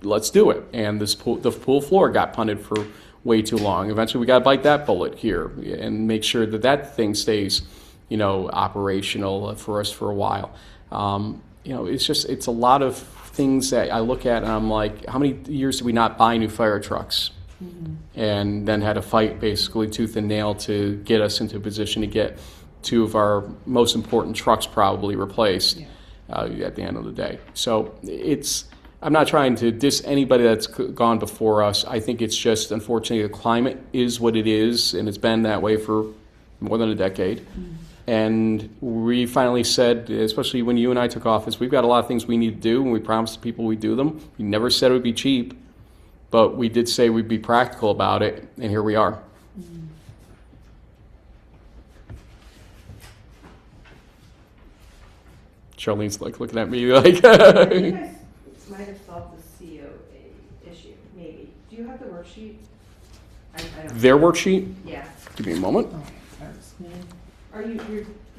let's do it. And the pool floor got punted for way too long. Eventually we got to bite that bullet here and make sure that thing stays, operational for us for a while. It's a lot of things that I look at and I'm like, how many years did we not buy new fire trucks? Mm-hmm. And then had to fight basically tooth and nail to get us into a position to get 2 of our most important trucks probably replaced at the end of the day. So I'm not trying to diss anybody that's gone before us. I think it's just, unfortunately, the climate is what it is, and it's been that way for more than a decade. Mm-hmm. And we finally said, especially when you and I took office, we've got a lot of things we need to do, and we promised people we'd do them. We never said it would be cheap, but we did say we'd be practical about it, and here we are. Mm-hmm. Charlene's like looking at me like... You guys might have solved the COA issue, maybe. Do you have the worksheet? I don't. Their worksheet? Yeah. Give me a moment. Are you, I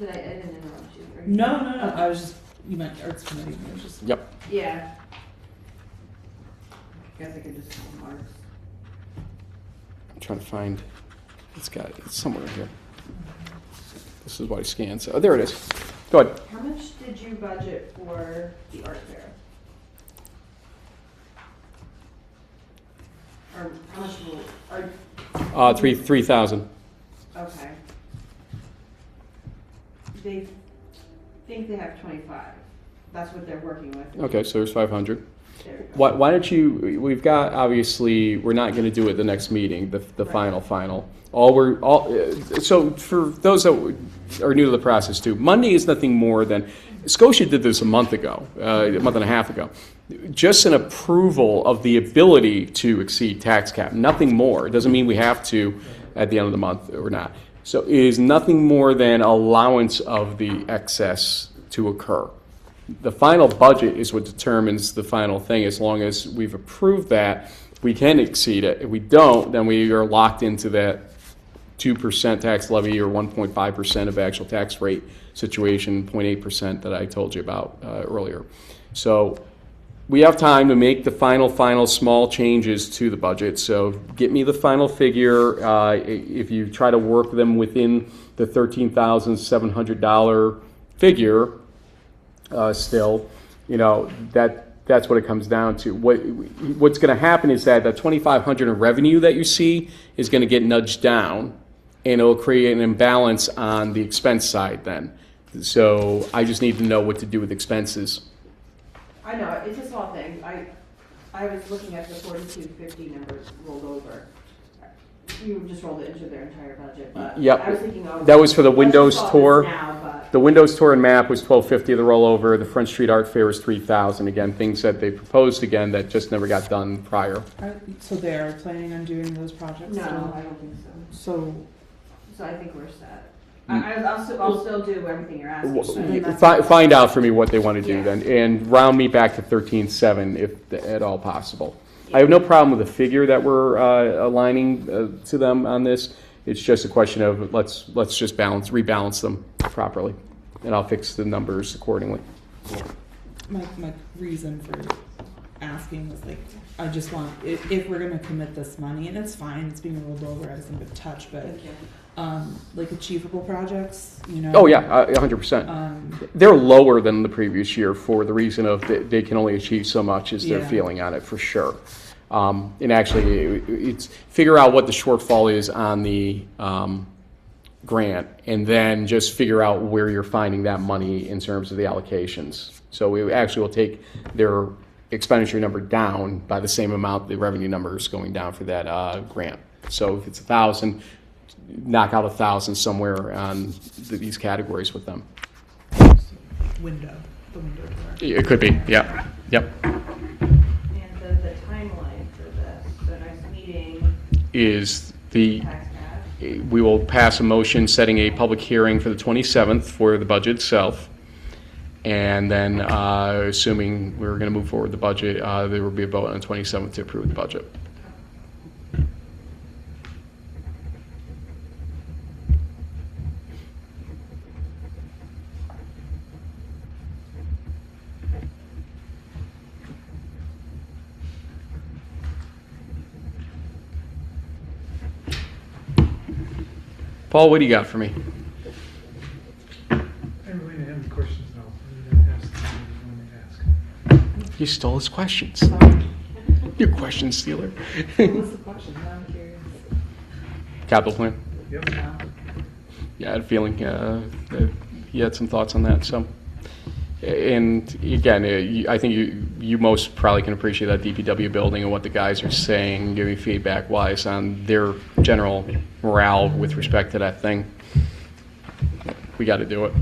didn't interrupt you. Are you- No. I was just, you meant arts committee. I was just... Yep. Yeah. Guess I could just call marks. I'm trying to find... It's somewhere in here. This is what I scanned. So, there it is. Go ahead. How much did you budget for the art fair? Or how much will, 3,000. okay. They think they have 25. That's what they're working with. Okay, so there's 500. There you go. Why don't you? We've got, obviously, we're not going to do it the next meeting. The Right. final. So for those that are new to the process too, Monday is nothing more than, Scotia did this a month and a half ago. Just an approval of the ability to exceed tax cap, nothing more. It doesn't mean we have to at the end of the month or not. So it is nothing more than allowance of the excess to occur. The final budget is what determines the final thing. As long as we've approved that, we can exceed it. If we don't, then we are locked into that 2% tax levy or 1.5% of actual tax rate situation, 0.8% that I told you about earlier. So we have time to make the final small changes to the budget. So get me the final figure. If you try to work them within the $13,700 figure, still, that's what it comes down to. What's going to happen is that the $2,500 in revenue that you see is going to get nudged down, and it'll create an imbalance on the expense side then. So I just need to know what to do with expenses. I know, it's a small thing. I was looking at the 4250 numbers rolled over. You just rolled it into their entire budget, but Yep. I was thinking, oh, That was for the let's Windows just solve tour. this now, but The Windows tour and map was $1,250 the rollover. The Front Street Art Fair was $3,000. Again, things that they proposed again that just never got done prior. So they are planning on doing those projects? no, still? I don't think so. So I think we're set. I'll still do everything you're asking. Find out for me what they want to do Yeah. then, and round me back to 13.7 if at all possible. I have no problem with the figure that we're aligning to them on this. It's just a question of let's just rebalance them properly, and I'll fix the numbers accordingly. My reason for asking was like, I just want, if we're gonna commit this money, and it's fine, it's being rolled over, I wasn't gonna touch, but, Thank you. like achievable projects, you know? Oh yeah, 100%. They're lower than the previous year for the reason of they can only achieve so much is their Yeah. feeling on it for sure. And actually, it's figure out what the shortfall is on the grant, and then just figure out where you're finding that money in terms of the allocations. So we actually will take their expenditure number down by the same amount the revenue number is going down for that grant. So if it's 1,000, knock out 1,000 somewhere on these categories with them. The window door. It could be, yeah, yep. And then the timeline for the next meeting, Is the tax cap. we will pass a motion setting a public hearing for the 27th for the budget itself. And then, assuming we're going to move forward with the budget, there will be a vote on the 27th to approve the budget. Paul, what do you got for me? I don't really have any questions now. I'm going to ask them when they ask. You stole his questions. You question stealer. What was the question? I'm curious. Capital plan. Yep. Yeah, I had a feeling that he had some thoughts on that. So, and again, I think you most probably can appreciate that DPW building and what the guys are saying, giving feedback wise on their general morale with respect to that thing. We got to do it.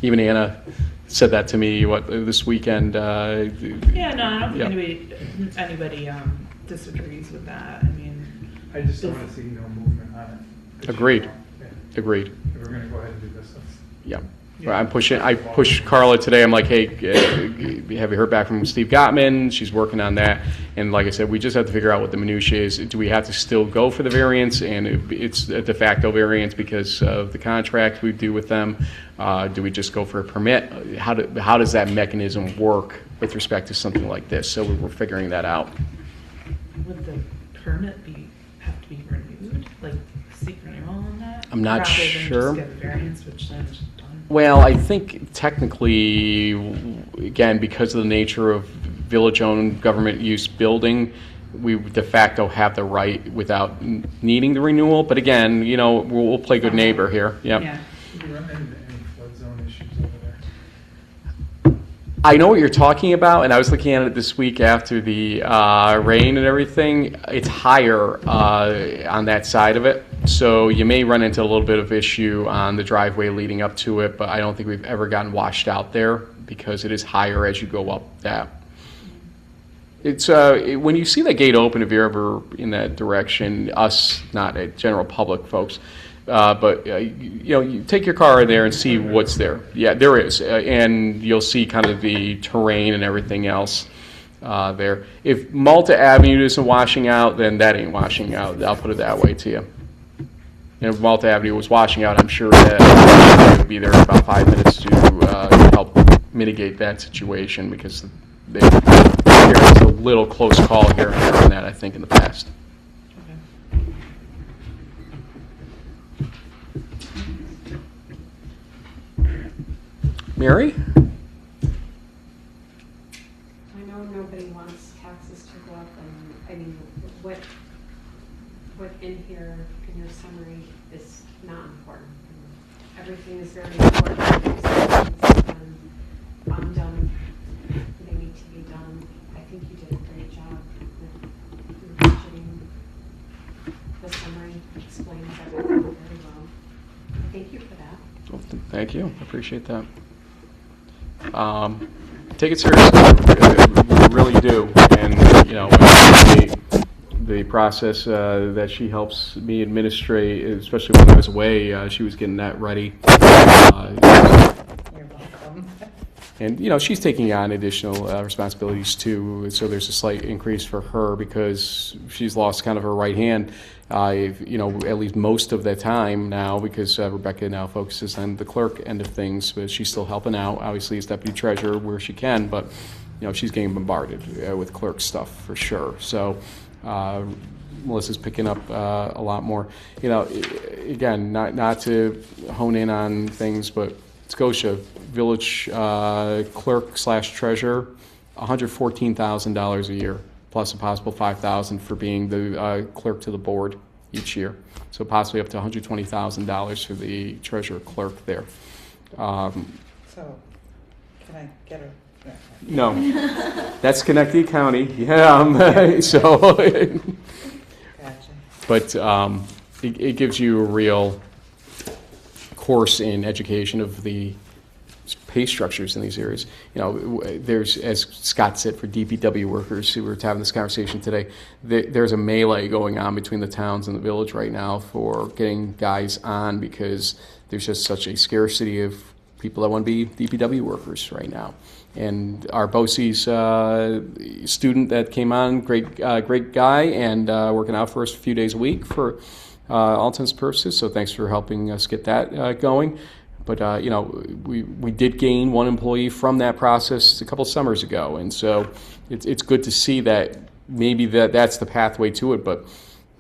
Even Anna said that to me this weekend. Yeah, no, I don't Yeah. think anybody disagrees with that. I mean, I just don't want to see no movement on it. Agreed. Yeah. Agreed. If we're going to go ahead and do this, let's. Yeah. I pushed Carla today. I'm like, hey, have you heard back from Steve Gottman? She's working on that. And like I said, we just have to figure out what the minutiae is. Do we have to still go for the variance? And it's a de facto variance because of the contract we do with them. Do we just go for a permit? How does that mechanism work with respect to something like this? So we're figuring that out. would the permit have to be renewed? Like, seek renewal on that? I'm not Rather than sure. just get a variance, which then is done? Well, I think technically, again, because of the nature of village-owned government use building, we de facto have the right without needing the renewal. But again, we'll play good neighbor here. Yep. Yeah. Do you run into any flood zone issues over there? I know what you're talking about, and I was looking at it this week after the rain and everything. It's higher on that side of it, so you may run into a little bit of issue on the driveway leading up to it, but I don't think we've ever gotten washed out there because it is higher as you go up that. It's when you see the gate open, if you're ever in that direction, us, not a general public folks, but you take your car in there and see what's there. Yeah, there is, and you'll see kind of the terrain and everything else there. If Malta Avenue isn't washing out, then that ain't washing out. I'll put it that way to you. And if Malta Avenue was washing out, I'm sure that I would be there in about 5 minutes to help mitigate that situation because it's a little close call here and there on that, I think, in the past. Mary? I know nobody wants taxes to go up, and I mean, what in here in your summary is not important. Everything is very important. And done. They need to be done. I think you did a great job with your budgeting. The summary explains everything very well. Thank you for that. Well, thank you. I appreciate that. Take it seriously. We really do. And, the process that she helps me administrate, especially when I was away. She was getting that ready. You're welcome. And, you know, she's taking on additional responsibilities too, so there's a slight increase for her because she's lost kind of her right hand, you know, at least most of the time now, because Rebecca now focuses on the clerk end of things, but she's still helping out, obviously, as deputy treasurer where she can, but, you know, she's getting bombarded with clerk stuff for sure. So Melissa's picking up a lot more. You know, again, not to hone in on things, but Scotia village clerk/treasurer, $114,000 a year, plus a possible $5,000 for being the clerk to the board each year. So possibly up to $120,000 for the treasurer clerk there. So, can I get her? No, that's Schenectady County. Yeah, so, Gotcha. but it gives you a real course in education of the pay structures in these areas. You know, there's, as Scott said, for DPW workers who were having this conversation today, there's a melee going on between the towns and the village right now for getting guys on because there's just such a scarcity of people that want to be DPW workers right now. And our BOCES student that came on, great guy, and working out for us a few days a week for all intents and purposes. So thanks for helping us get that going. But you know, we did gain one employee from that process a couple summers ago, and so it's good to see that maybe that's the pathway to it. But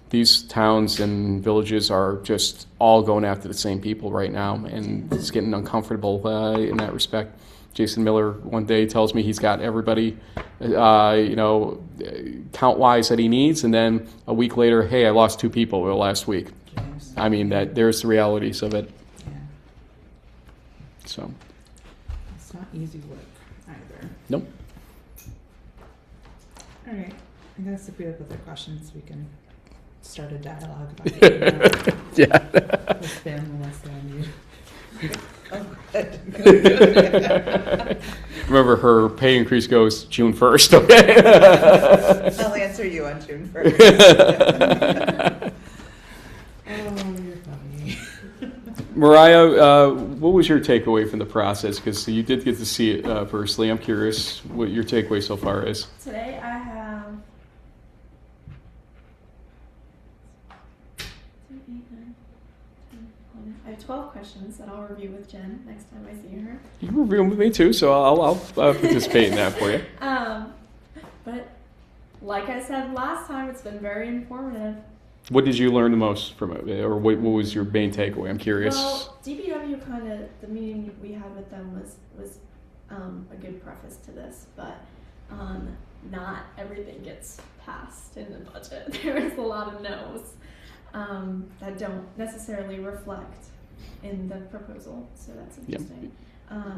these towns and villages are just all going after the same people right now, and it's getting uncomfortable in that respect. Jason Miller one day tells me he's got everybody, you know, count-wise that he needs, and then a week later, hey, I lost 2 people last week. James. I mean, there's the realities of it. Yeah. So, It's not easy work either. nope. All right. I guess if we have other questions, we can start a dialogue about it. Yeah. With Ben, Melissa, and you. Oh, good. Remember, her pay increase goes June 1st, okay? I'll answer you on June 1st. Oh, you're funny. Mariah, what was your takeaway from the process? Because you did get to see it personally. I'm curious what your takeaway so far is. Today I have 12 questions that I'll review with Jen next time I see her. You can review them with me too, so I'll participate in that for you. But like I said last time, it's been very informative. What did you learn the most from it, or what was your main takeaway? I'm curious. Well, DPW kind of, the meeting we had with them was a good preface to this, but not everything gets passed in the budget. There is a lot of no's that don't necessarily reflect in the proposal, so that's interesting.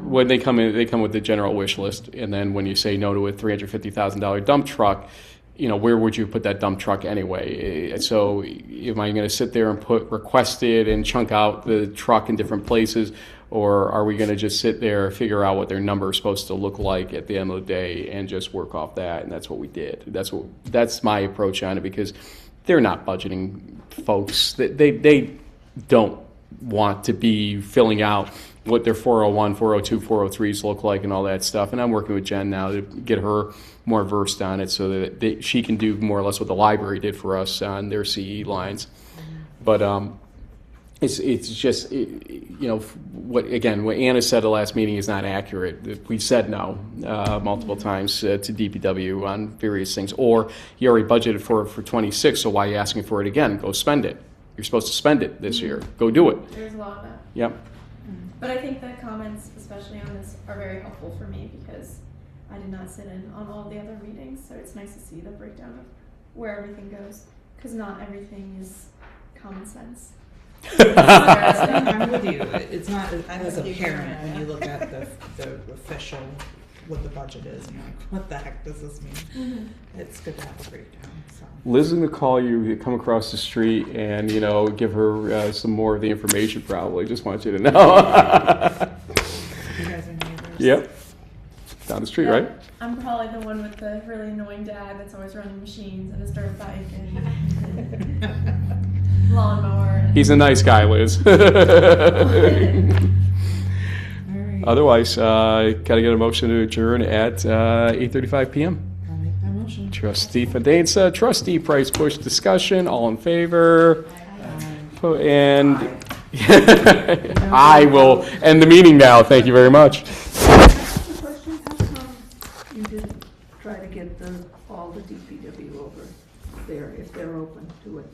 When they come in, they come with the general wish list, and then when you say no to a $350,000 dump truck, you know, where would you put that dump truck anyway? So am I going to sit there and request it and chunk out the truck in different places, or are we going to just sit there, figure out what their number is supposed to look like at the end of the day, and just work off that? And that's what we did. That's my approach on it, because they're not budgeting folks. They don't want to be filling out what their 401, 402, 403s look like and all that stuff. And I'm working with Jen now to get her more versed on it so that she can do more or less what the library did for us on their CE lines. But it's just, you know, what Anna said at the last meeting is not accurate. We said no multiple times to DPW on various things. Or you already budgeted for it for 26, so why are you asking for it again? Go spend it. You're supposed to spend it this year. Go do it. There's a lot of that. Yep. But I think the comments, especially on this, are very helpful for me because I did not sit in on all the other meetings, so it's nice to see the breakdown of where everything goes, because not everything is common sense. I'm with you. It's not as a parent when you look at the official, what the budget is, and you're like, what the heck does this mean? Mm-hmm. It's good to have a breakdown. So. Liz is going to call you, come across the street, and, you know, give her some more of the information probably. Just want you to know. You guys are neighbors? Yep. down the street, Yeah, right? I'm probably the one with the really annoying dad that's always running machines and his dirt bike and lawnmower. And He's a nice guy, Liz. All right. Otherwise, gotta get a motion to adjourn at 8:35 p.m. I'll make that motion. Trustee Fandesa, Trustee Price Bush, discussion, all in favor? And I will end the meeting now. Thank you very much. Ask the question, how come you didn't try to get all the DPW over there if they're open to it?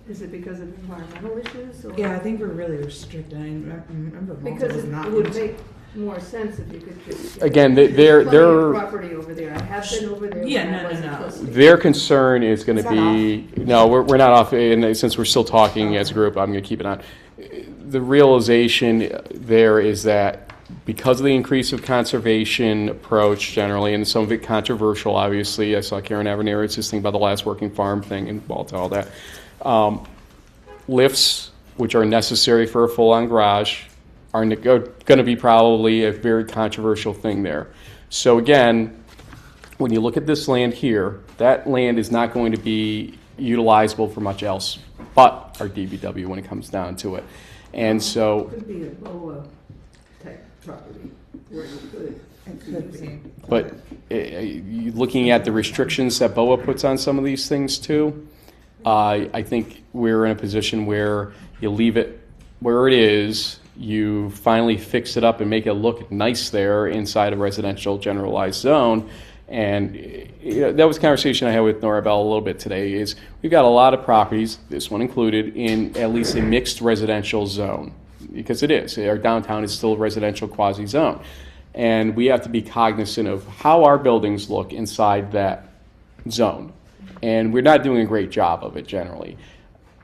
Is it because of environmental issues or? Yeah, I think we're really restricted. I remember Malta Because was it not. would make more sense if you could just. Again, Plenty they're of property over there. I have been over there. Yeah, when I no, no, wasn't no. trustee. their concern is going to Is that be no, we're not off. And since we're still talking as a group, I'm going to keep it on. The realization there is that because of the increase of conservation approach generally, and some of it controversial, obviously, I saw Karen Avenir this thing about the last working farm thing in Malta, all that. Lifts, which are necessary for a full-on garage, are going to be probably a very controversial thing there. So again, when you look at this land here, that land is not going to be utilizable for much else but our DBW when it comes down to it. And so, Could be a BOA type property where you could. It could be. but looking at the restrictions that BOA puts on some of these things too, I think we're in a position where you leave it where it is, you finally fix it up and make it look nice there inside a residential generalized zone. And that was a conversation I had with Norabelle a little bit today, is we've got a lot of properties, this one included, in at least a mixed residential zone, because it is. Our downtown is still a residential quasi-zone. And we have to be cognizant of how our buildings look inside that zone. And we're not doing a great job of it generally.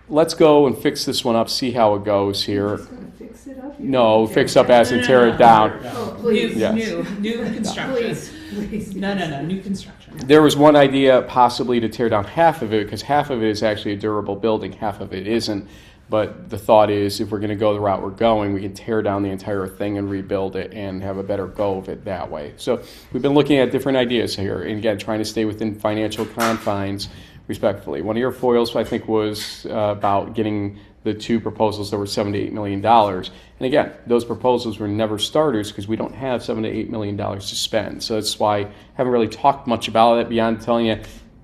Let's go and fix this one up, see how it goes here. Just gonna fix it up? No, fix up as and tear it down. Oh, New, please. Yes. new construction. Please, please. No, new construction. There was one idea possibly to tear down half of it, because half of it is actually a durable building, half of it isn't. But the thought is, if we're going to go the route we're going, we can tear down the entire thing and rebuild it and have a better go of it that way. So we've been looking at different ideas here, and again, trying to stay within financial confines respectfully. One of your foils, I think, was about getting the two proposals that were $7 to $8 million. And again, those proposals were never starters because we don't have $7 to $8 million to spend. So that's why I haven't really talked much about it beyond telling you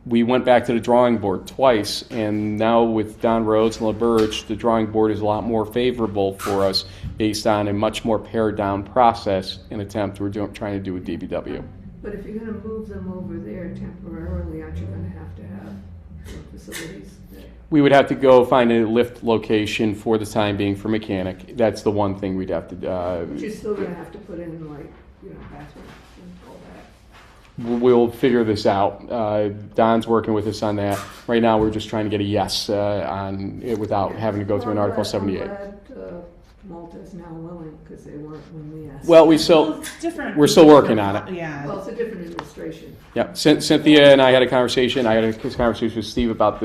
we went back to the drawing board twice, and now with Don Rhodes and LaBerge, the drawing board is a lot more favorable for us based on a much more pared down process in attempt we're trying to do with DBW. But if you're gonna move them over there temporarily, aren't you gonna have facilities? We would have to go find a lift location for the time being for mechanic. That's the one thing we'd have to But you're still gonna have to put in like, bathrooms and all that. We'll figure this out. Don's working with us on that. Right now, we're just trying to get a yes on it without having to go through an Article 78. I'm glad Malta's now willing, because they weren't when we asked. Well, It's different. we're still working on it. Yeah. Well, it's a different administration. Yeah, Cynthia and I had a conversation. I had a conversation with Steve about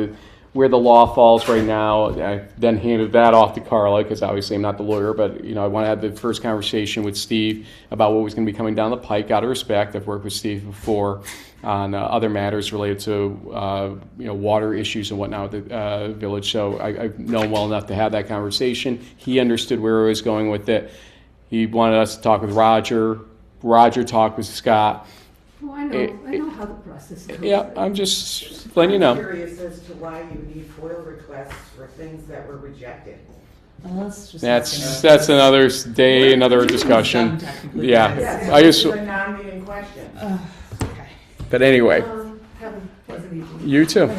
where the law falls right now. I then handed that off to Carla, because obviously I'm not the lawyer, but I want to have the first conversation with Steve about what was going to be coming down the pike. Out of respect, I've worked with Steve before on other matters related to water issues and whatnot with the village. So I've known well enough to have that conversation. He understood where I was going with it. He wanted us to talk with Roger. Roger talked with Scott. Oh, I know how the process goes. Yeah, I'm just letting you know. I'm curious as to why you need FOIL requests for things that were rejected. Well, let's just That's another day, another discussion. Yeah, Yes, I it's just. a non-meeting question. Okay. But anyway, Have a pleasant evening. you too.